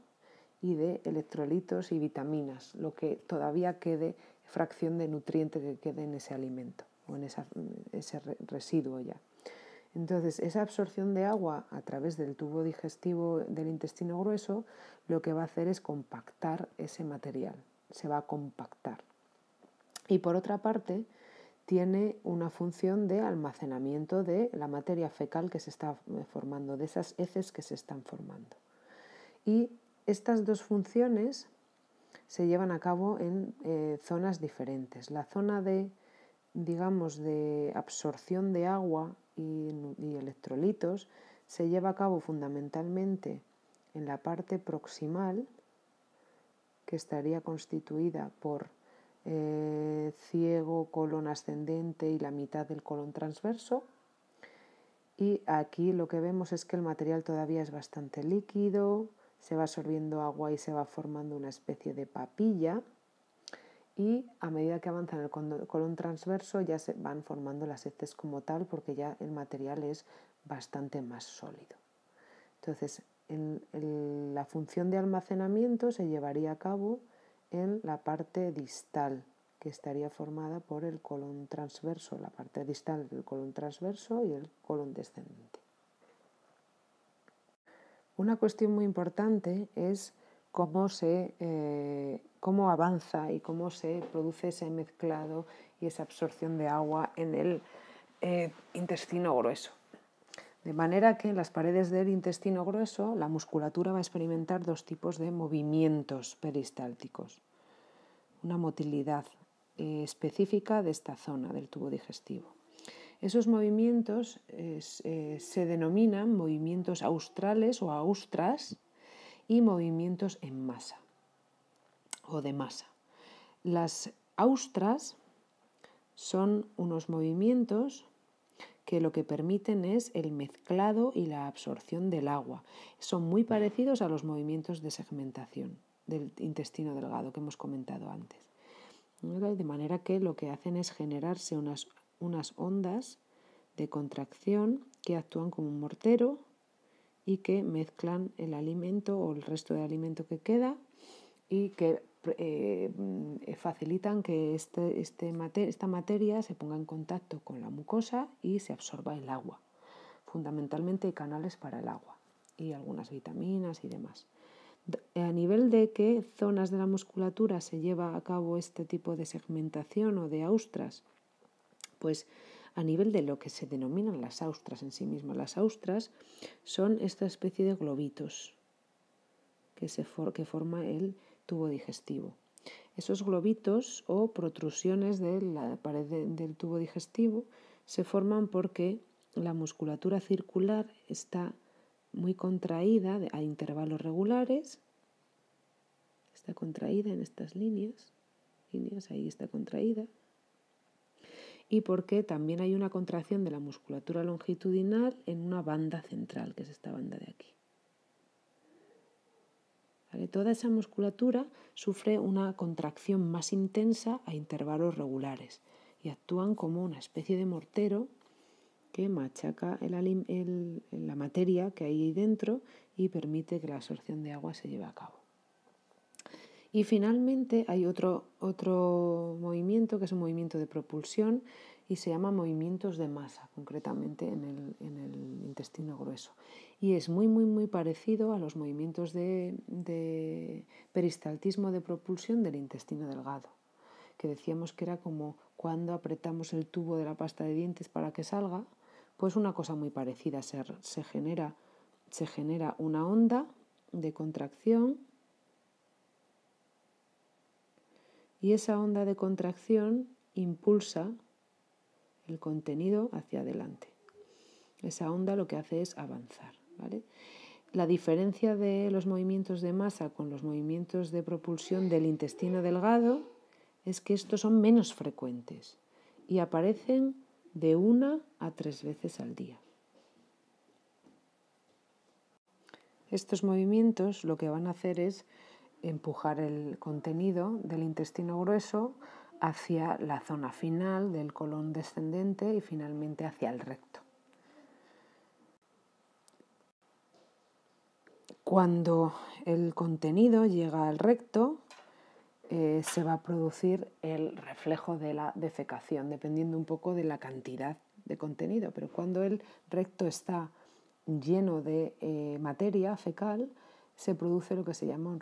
y de electrolitos y vitaminas, lo que todavía quede, fracción de nutriente que quede en ese alimento o en ese residuo ya. Entonces, esa absorción de agua a través del tubo digestivo del intestino grueso lo que va a hacer es compactar ese material, se va a compactar. Y por otra parte, tiene una función de almacenamiento de la materia fecal que se está formando, de esas heces que se están formando. Y estas dos funciones se llevan a cabo en zonas diferentes. La zona de absorción de agua y electrolitos se lleva a cabo fundamentalmente en la parte proximal, que estaría constituida por ciego, colon ascendente y la mitad del colon transverso. Y aquí lo que vemos es que el material todavía es bastante líquido, se va absorbiendo agua y se va formando una especie de papilla, y a medida que avanza en el colon transverso ya se van formando las heces como tal, porque ya el material es bastante más sólido. Entonces, la función de almacenamiento se llevaría a cabo en la parte distal, que estaría formada por el colon transverso, la parte distal del colon transverso y el colon descendente. Una cuestión muy importante es cómo avanza y cómo se produce ese mezclado y esa absorción de agua en el intestino grueso. De manera que en las paredes del intestino grueso la musculatura va a experimentar dos tipos de movimientos peristálticos. Una motilidad específica de esta zona del tubo digestivo. Esos movimientos se denominan movimientos australes o austras y movimientos en masa o de masa. Las austras son unos movimientos que lo que permiten es el mezclado y la absorción del agua. Son muy parecidos a los movimientos de segmentación del intestino delgado que hemos comentado antes. De manera que lo que hacen es generarse unas ondas de contracción que actúan como un mortero y que mezclan el alimento o el resto de alimento que queda y que facilitan que esta materia se ponga en contacto con la mucosa y se absorba el agua. Fundamentalmente hay canales para el agua y algunas vitaminas y demás. A nivel de qué zonas de la musculatura se lleva a cabo este tipo de segmentación o de austras, pues a nivel de lo que se denominan las austras en sí mismas. Las austras son esta especie de globitos que forma el tubo digestivo. Esos globitos o protrusiones de la pared del tubo digestivo se forman porque la musculatura circular está muy contraída a intervalos regulares. Está contraída en estas líneas, ahí está contraída. Y porque también hay una contracción de la musculatura longitudinal en una banda central, que es esta banda de aquí. ¿Vale? Toda esa musculatura sufre una contracción más intensa a intervalos regulares y actúan como una especie de mortero que machaca la materia que hay dentro y permite que la absorción de agua se lleve a cabo. Y finalmente hay otro movimiento que es un movimiento de propulsión y se llama movimientos de masa, concretamente en el intestino grueso. Y es muy parecido a los movimientos de peristaltismo de propulsión del intestino delgado, que decíamos que era como cuando apretamos el tubo de la pasta de dientes para que salga, pues una cosa muy parecida. Se genera una onda de contracción y esa onda de contracción impulsa el contenido hacia adelante. Esa onda lo que hace es avanzar, ¿vale? La diferencia de los movimientos de masa con los movimientos de propulsión del intestino delgado es que estos son menos frecuentes y aparecen de 1 a 3 veces al día. Estos movimientos lo que van a hacer es empujar el contenido del intestino grueso hacia la zona final del colon descendente y finalmente hacia el recto. Cuando el contenido llega al recto, se va a producir el reflejo de la defecación, dependiendo un poco de la cantidad de contenido. Pero cuando el recto está lleno de materia fecal, se produce lo que se llama un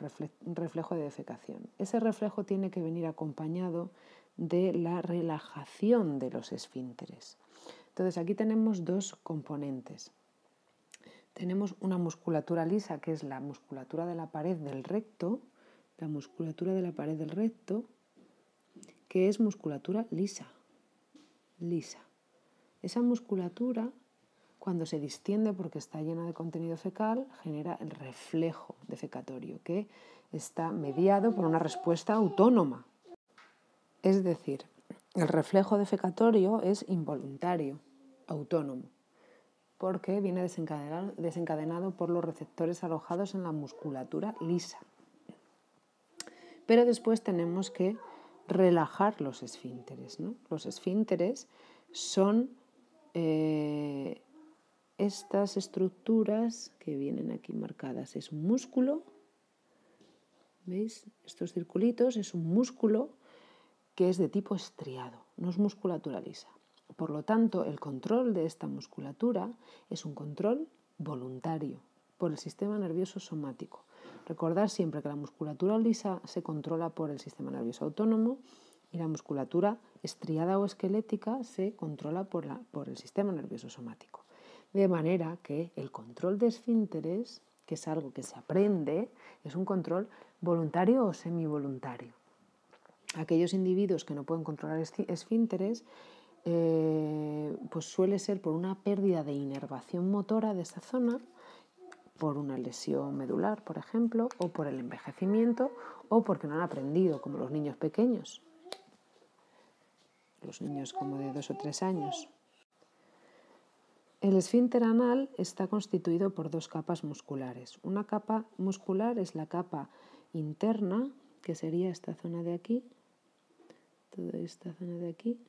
reflejo de defecación. Ese reflejo tiene que venir acompañado de la relajación de los esfínteres. Entonces aquí tenemos dos componentes. Tenemos una musculatura lisa, que es la musculatura de la pared del recto, que es musculatura lisa. Esa musculatura, cuando se distiende porque está llena de contenido fecal, genera el reflejo defecatorio, que está mediado por una respuesta autónoma. Es decir, el reflejo defecatorio es involuntario, autónomo, porque viene desencadenado por los receptores alojados en la musculatura lisa. Pero después tenemos que relajar los esfínteres, ¿no? Los esfínteres son estas estructuras que vienen aquí marcadas. Es un músculo, ¿veis? Estos circulitos es un músculo que es de tipo estriado, no es musculatura lisa. Por lo tanto, el control de esta musculatura es un control voluntario por el sistema nervioso somático. Recordad siempre que la musculatura lisa se controla por el sistema nervioso autónomo y la musculatura estriada o esquelética se controla por el sistema nervioso somático. De manera que el control de esfínteres, que es algo que se aprende, es un control voluntario o semivoluntario. Aquellos individuos que no pueden controlar esfínteres, pues suele ser por una pérdida de inervación motora de esa zona, por una lesión medular, por ejemplo, o por el envejecimiento, o porque no han aprendido, como los niños pequeños, los niños como de 2 o 3 años. El esfínter anal está constituido por 2 capas musculares. Una capa muscular es la capa interna, que sería esta zona de aquí, toda esta zona de aquí,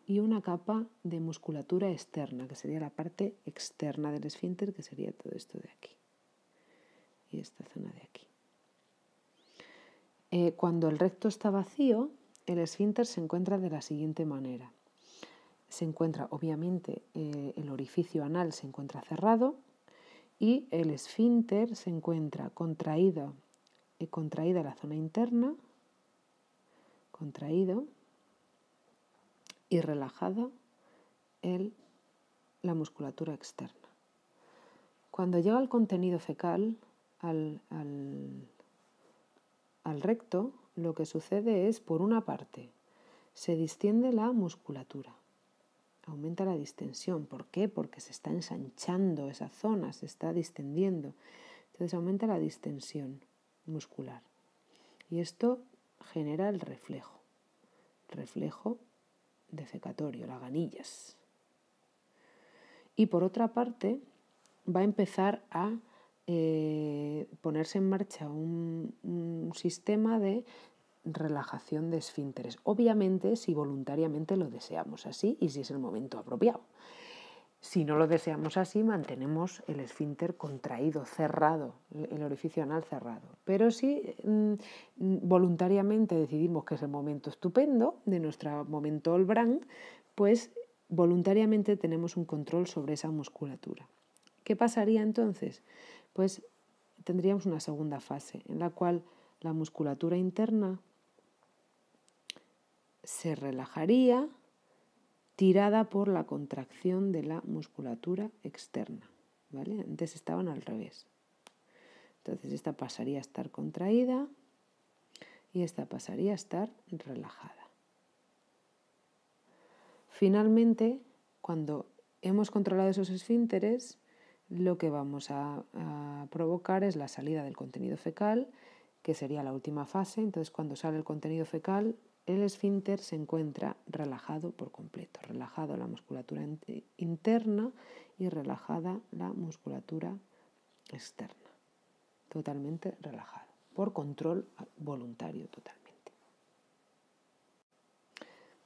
y una capa de musculatura externa, que sería la parte externa del esfínter, que sería todo esto de aquí y esta zona de aquí. Cuando el recto está vacío, el esfínter se encuentra de la siguiente manera. Se encuentra, obviamente, el orificio anal se encuentra cerrado y el esfínter se encuentra contraída la zona interna, contraído, y relajada la musculatura externa. Cuando llega el contenido fecal al recto, lo que sucede es, por una parte, se distiende la musculatura, aumenta la distensión. ¿Por qué? Porque se está ensanchando esa zona, se está distendiendo. Entonces aumenta la distensión muscular. Y esto genera el reflejo defecatorio, laganillas. Y por otra parte, va a empezar a ponerse en marcha un sistema de relajación de esfínteres. Obviamente, si voluntariamente lo deseamos así y si es el momento apropiado. Si no lo deseamos así, mantenemos el esfínter contraído, cerrado, el orificio anal cerrado. Pero si voluntariamente decidimos que es el momento estupendo de nuestro momento Olbrán, pues voluntariamente tenemos un control sobre esa musculatura. ¿Qué pasaría entonces? Pues tendríamos una segunda fase en la cual la musculatura interna se relajaría, tirada por la contracción de la musculatura externa, ¿vale? Antes estaban al revés. Entonces esta pasaría a estar contraída y esta pasaría a estar relajada. Finalmente, cuando hemos controlado esos esfínteres, lo que vamos a provocar es la salida del contenido fecal, que sería la última fase. Entonces, cuando sale el contenido fecal, el esfínter se encuentra relajado por completo, relajado la musculatura interna y relajada la musculatura externa, totalmente relajado, por control voluntario totalmente.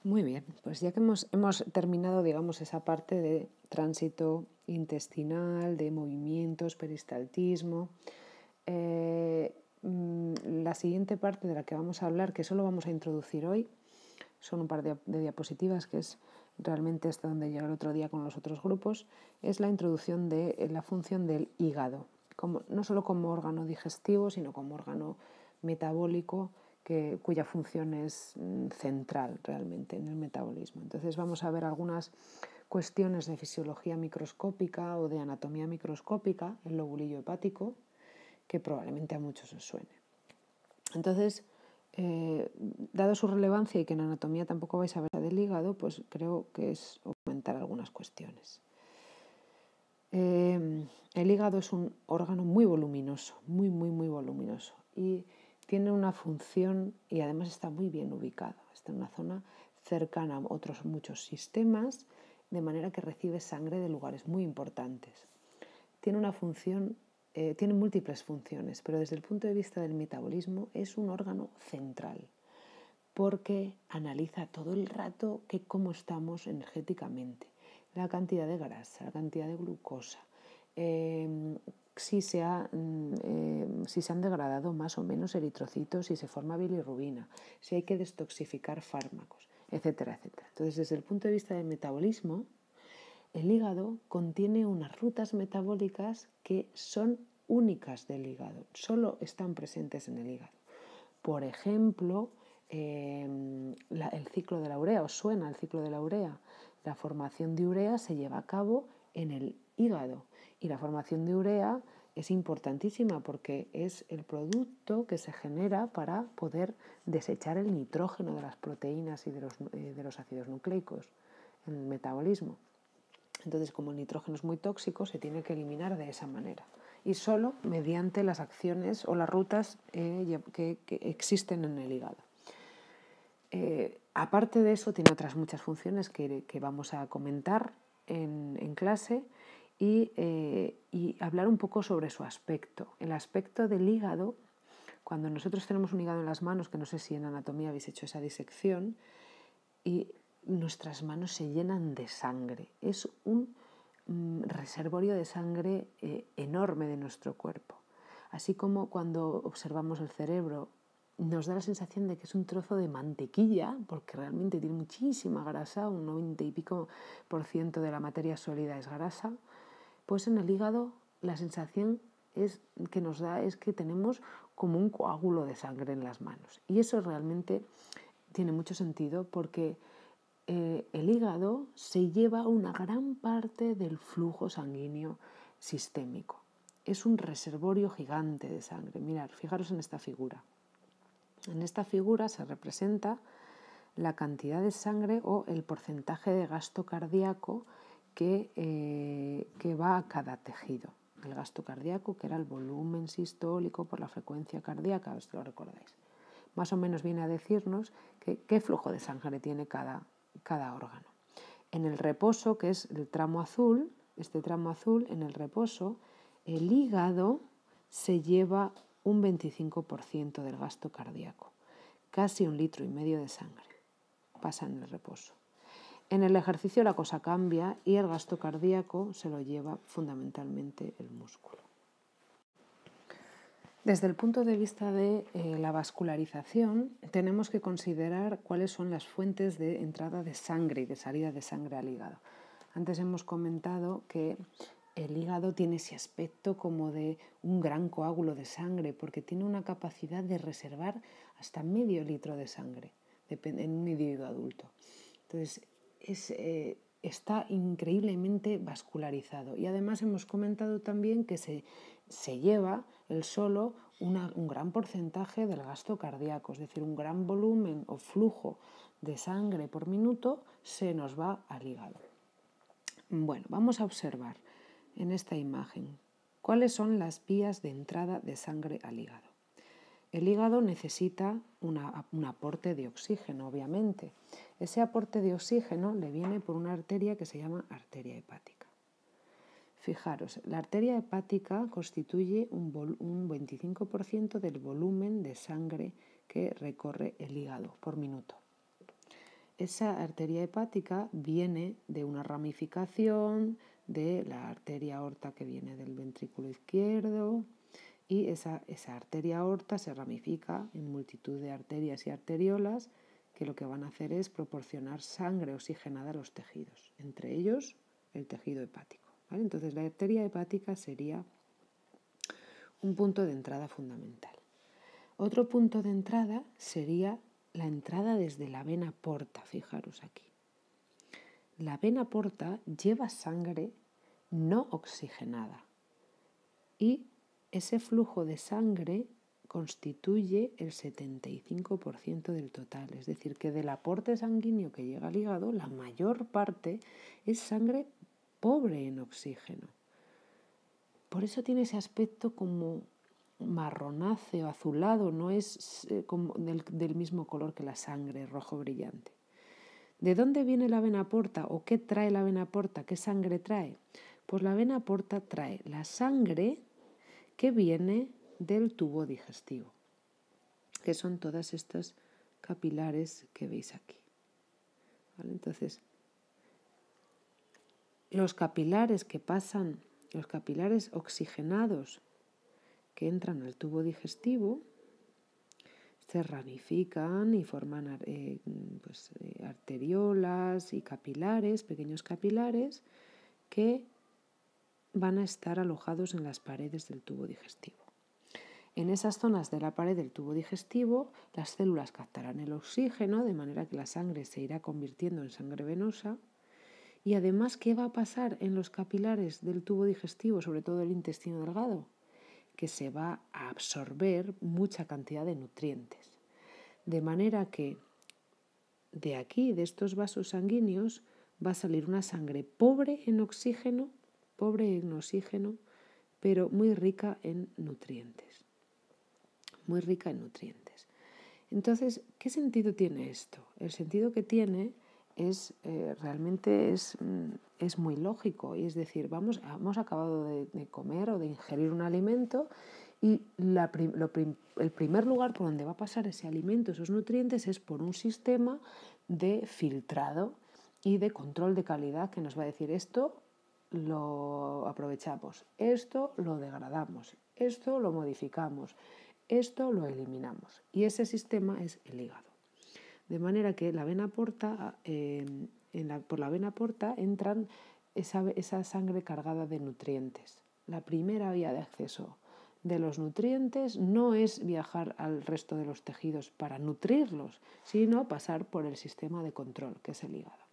Muy bien, pues ya que hemos terminado, digamos, esa parte de tránsito intestinal, de movimientos, peristaltismo, la siguiente parte de la que vamos a hablar, que solo vamos a introducir hoy, son un par de diapositivas, que es realmente hasta donde llegué el otro día con los otros grupos, es la introducción de la función del hígado, no solo como órgano digestivo, sino como órgano metabólico, cuya función es central realmente en el metabolismo. Entonces vamos a ver algunas cuestiones de fisiología microscópica o de anatomía microscópica, el lobulillo hepático, que probablemente a muchos os suene. Entonces, dado su relevancia y que en anatomía tampoco vais a ver del hígado, pues creo que es comentar algunas cuestiones. El hígado es un órgano muy voluminoso, muy voluminoso, y tiene una función y además está muy bien ubicado. Está en una zona cercana a otros muchos sistemas, de manera que recibe sangre de lugares muy importantes. Tiene una función, tiene múltiples funciones, pero desde el punto de vista del metabolismo es un órgano central, porque analiza todo el rato cómo estamos energéticamente, la cantidad de grasa, la cantidad de glucosa, si se han degradado más o menos eritrocitos, si se forma bilirrubina, si hay que destoxificar fármacos, etcétera, etcétera. Entonces, desde el punto de vista del metabolismo, el hígado contiene unas rutas metabólicas que son únicas del hígado, solo están presentes en el hígado. Por ejemplo, el ciclo de la urea, ¿os suena el ciclo de la urea? La formación de urea se lleva a cabo en el hígado y la formación de urea es importantísima porque es el producto que se genera para poder desechar el nitrógeno de las proteínas y de los ácidos nucleicos en el metabolismo. Entonces, como el nitrógeno es muy tóxico, se tiene que eliminar de esa manera y solo mediante las acciones o las rutas que existen en el hígado. Aparte de eso, tiene otras muchas funciones que vamos a comentar en clase y hablar un poco sobre su aspecto. El aspecto del hígado, cuando nosotros tenemos un hígado en las manos, que no sé si en anatomía habéis hecho esa disección, y nuestras manos se llenan de sangre. Es un reservorio de sangre enorme de nuestro cuerpo. Así como cuando observamos el cerebro, nos da la sensación de que es un trozo de mantequilla, porque realmente tiene muchísima grasa, un 90 y pico % de la materia sólida es grasa, pues en el hígado la sensación que nos da es que tenemos como un coágulo de sangre en las manos. Y eso realmente tiene mucho sentido porque el hígado se lleva una gran parte del flujo sanguíneo sistémico. Es un reservorio gigante de sangre. Mirad, fijaros en esta figura. En esta figura se representa la cantidad de sangre o el porcentaje de gasto cardíaco que va a cada tejido. El gasto cardíaco, que era el volumen sistólico por la frecuencia cardíaca, os lo recordáis. Más o menos viene a decirnos qué flujo de sangre tiene cada órgano. En el reposo, que es el tramo azul, este tramo azul, en el reposo, el hígado se lleva un 25% del gasto cardíaco. casi 1,5 litros de sangre pasa en el reposo. En el ejercicio la cosa cambia y el gasto cardíaco se lo lleva fundamentalmente el músculo. Desde el punto de vista de la vascularización, tenemos que considerar cuáles son las fuentes de entrada de sangre y de salida de sangre al hígado. Antes hemos comentado que el hígado tiene ese aspecto como de un gran coágulo de sangre porque tiene una capacidad de reservar hasta medio litro de sangre en un individuo adulto. Entonces, está increíblemente vascularizado y además hemos comentado también que se lleva él solo un gran porcentaje del gasto cardíaco, es decir, un gran volumen o flujo de sangre por minuto se nos va al hígado. Bueno, vamos a observar en esta imagen cuáles son las vías de entrada de sangre al hígado. El hígado necesita un aporte de oxígeno, obviamente. Ese aporte de oxígeno le viene por una arteria que se llama arteria hepática. Fijaros, la arteria hepática constituye un 25% del volumen de sangre que recorre el hígado por minuto. Esa arteria hepática viene de una ramificación de la arteria aorta que viene del ventrículo izquierdo, y esa arteria aorta se ramifica en multitud de arterias y arteriolas que lo que van a hacer es proporcionar sangre oxigenada a los tejidos, entre ellos el tejido hepático, ¿vale? Entonces la arteria hepática sería un punto de entrada fundamental. Otro punto de entrada sería la entrada desde la vena porta, fijaros aquí. La vena porta lleva sangre no oxigenada y ese flujo de sangre constituye el 75% del total, es decir, que del aporte sanguíneo que llega al hígado, la mayor parte es sangre pobre en oxígeno. Por eso tiene ese aspecto como marronáceo, azulado, no es como del mismo color que la sangre, rojo brillante. ¿De dónde viene la vena porta o qué trae la vena porta? ¿Qué sangre trae? Pues la vena porta trae la sangre que viene del tubo digestivo, que son todas estas capilares que veis aquí. ¿Vale? Entonces, los capilares oxigenados que entran al tubo digestivo se ramifican y forman arteriolas y capilares, pequeños capilares, que van a estar alojados en las paredes del tubo digestivo. En esas zonas de la pared del tubo digestivo, las células captarán el oxígeno, de manera que la sangre se irá convirtiendo en sangre venosa. Y además, ¿qué va a pasar en los capilares del tubo digestivo, sobre todo el intestino delgado? Que se va a absorber mucha cantidad de nutrientes. De manera que de aquí, de estos vasos sanguíneos, va a salir una sangre pobre en oxígeno, pero muy rica en nutrientes. Muy rica en nutrientes. Entonces, ¿qué sentido tiene esto? El sentido que tiene realmente es muy lógico, y es decir, hemos acabado de comer o de ingerir un alimento y el primer lugar por donde va a pasar ese alimento, esos nutrientes, es por un sistema de filtrado y de control de calidad que nos va a decir esto lo aprovechamos, esto lo degradamos, esto lo modificamos, esto lo eliminamos, y ese sistema es el hígado. De manera que la vena porta, por la vena porta entran esa sangre cargada de nutrientes. La primera vía de acceso de los nutrientes no es viajar al resto de los tejidos para nutrirlos, sino pasar por el sistema de control, que es el hígado.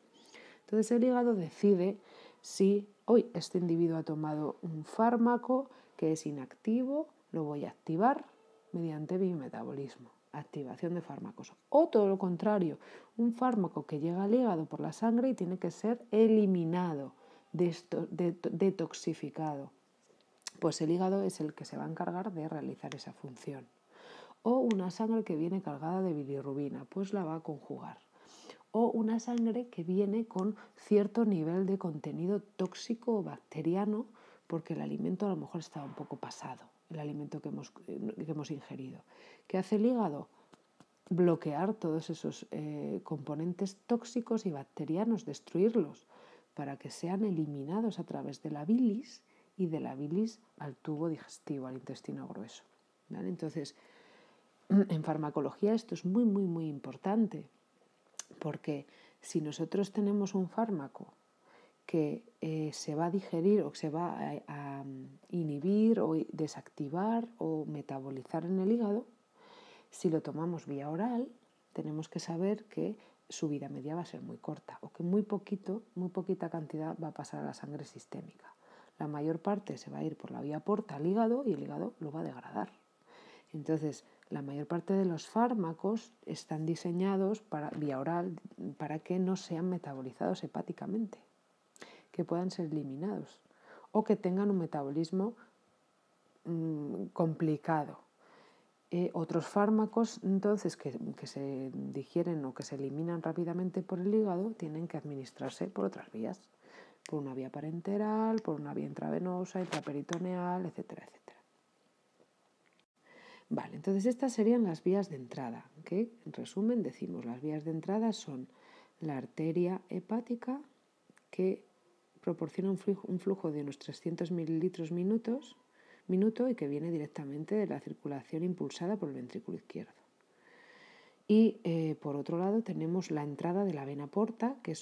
Entonces el hígado decide si hoy este individuo ha tomado un fármaco que es inactivo, lo voy a activar mediante biometabolismo, activación de fármacos. O todo lo contrario, un fármaco que llega al hígado por la sangre y tiene que ser eliminado, detoxificado. Pues el hígado es el que se va a encargar de realizar esa función. O una sangre que viene cargada de bilirrubina, pues la va a conjugar. O una sangre que viene con cierto nivel de contenido tóxico o bacteriano, porque el alimento a lo mejor está un poco pasado, el alimento que hemos ingerido. ¿Qué hace el hígado? bloquear todos esos componentes tóxicos y bacterianos, destruirlos para que sean eliminados a través de la bilis y de la bilis al tubo digestivo, al intestino grueso. ¿Vale? Entonces, en farmacología esto es muy, muy, muy importante, porque si nosotros tenemos un fármaco que se va a digerir o que se va a inhibir o desactivar o metabolizar en el hígado, si lo tomamos vía oral, tenemos que saber que su vida media va a ser muy corta o que muy poquita cantidad va a pasar a la sangre sistémica. La mayor parte se va a ir por la vía porta al hígado y el hígado lo va a degradar. Entonces, la mayor parte de los fármacos están diseñados vía oral para que no sean metabolizados hepáticamente, que puedan ser eliminados o que tengan un metabolismo complicado. Otros fármacos, entonces, que se digieren o que se eliminan rápidamente por el hígado, tienen que administrarse por otras vías, por una vía parenteral, por una vía intravenosa, intraperitoneal, etcétera, etcétera. Vale, entonces estas serían las vías de entrada, que en resumen decimos, las vías de entrada son la arteria hepática, que proporciona un flujo de unos 300 mililitros minuto y que viene directamente de la circulación impulsada por el ventrículo izquierdo. Y por otro lado tenemos la entrada de la vena porta, que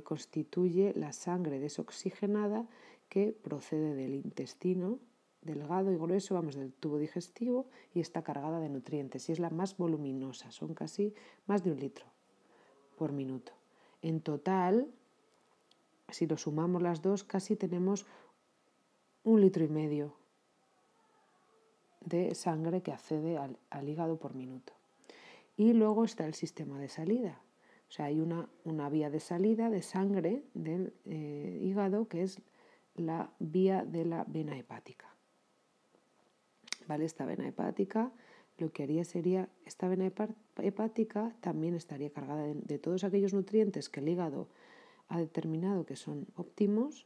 constituye la sangre desoxigenada que procede del intestino delgado y grueso, del tubo digestivo, y está cargada de nutrientes y es la más voluminosa, son casi más de 1 litro por minuto. En total, si lo sumamos las dos, casi tenemos 1,5 litros de sangre que accede al hígado por minuto. Y luego está el sistema de salida. O sea, hay una vía de salida de sangre del hígado, que es la vía de la vena hepática. ¿Vale? Esta vena hepática, lo que haría sería, esta vena hepática también estaría cargada de todos aquellos nutrientes que el hígado ha determinado que son óptimos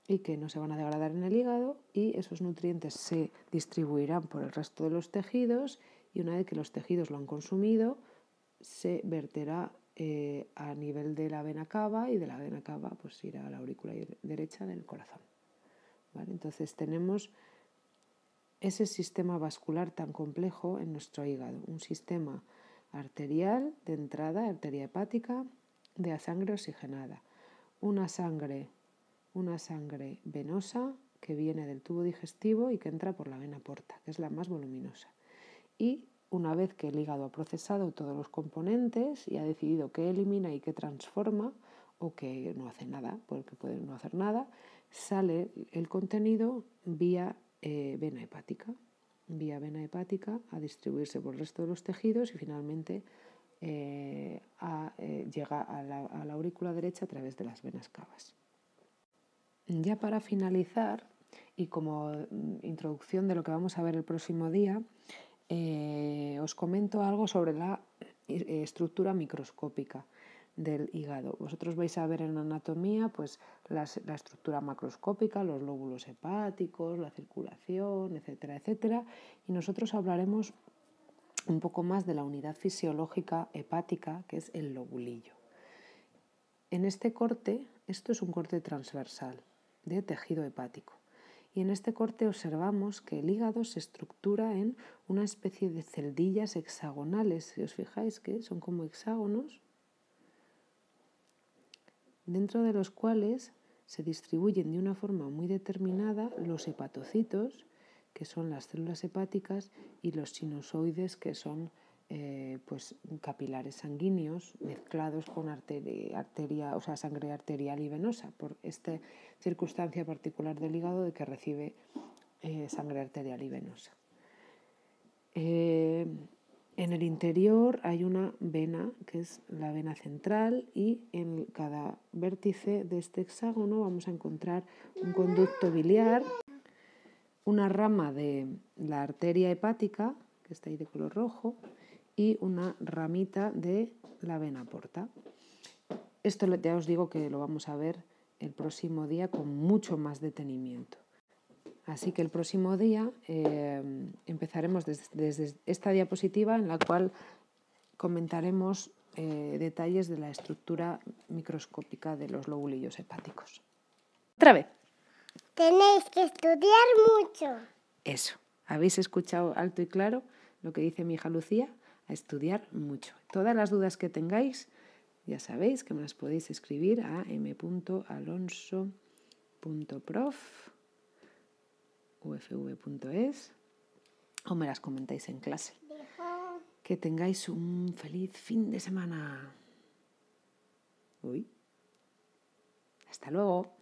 y que no se van a degradar en el hígado, y esos nutrientes se distribuirán por el resto de los tejidos, y una vez que los tejidos lo han consumido, se verterá a nivel de la vena cava, y de la vena cava pues irá a la aurícula derecha del corazón. ¿Vale? Entonces tenemos ese sistema vascular tan complejo en nuestro hígado, un sistema arterial de entrada, arteria hepática, de sangre oxigenada, una sangre venosa que viene del tubo digestivo y que entra por la vena porta, que es la más voluminosa. Y una vez que el hígado ha procesado todos los componentes y ha decidido qué elimina y qué transforma, o que no hace nada, porque puede no hacer nada, sale el contenido vía vena hepática a distribuirse por el resto de los tejidos y finalmente llega a la aurícula derecha a través de las venas cavas. Ya para finalizar, y como introducción de lo que vamos a ver el próximo día, os comento algo sobre la estructura microscópica del hígado. Vosotros vais a ver en anatomía pues la estructura macroscópica, los lóbulos hepáticos, la circulación, etcétera, etcétera, y nosotros hablaremos un poco más de la unidad fisiológica hepática, que es el lobulillo. En este corte, esto es un corte transversal de tejido hepático, y en este corte observamos que el hígado se estructura en una especie de celdillas hexagonales, si os fijáis que son como hexágonos, dentro de los cuales se distribuyen de una forma muy determinada los hepatocitos, que son las células hepáticas, y los sinusoides, que son capilares sanguíneos mezclados con sangre arterial y venosa, por esta circunstancia particular del hígado de que recibe sangre arterial y venosa. En el interior hay una vena, que es la vena central, y en cada vértice de este hexágono vamos a encontrar un conducto biliar, una rama de la arteria hepática, que está ahí de color rojo, y una ramita de la vena porta. Esto ya os digo que lo vamos a ver el próximo día con mucho más detenimiento. Así que el próximo día empezaremos desde esta diapositiva en la cual comentaremos detalles de la estructura microscópica de los lobulillos hepáticos. Otra vez. Tenéis que estudiar mucho. Eso. ¿Habéis escuchado alto y claro lo que dice mi hija Lucía? A estudiar mucho. Todas las dudas que tengáis, ya sabéis que me las podéis escribir a m.alonso.prof@ufv.es o me las comentáis en clase. Que tengáis un feliz fin de semana. Hasta luego.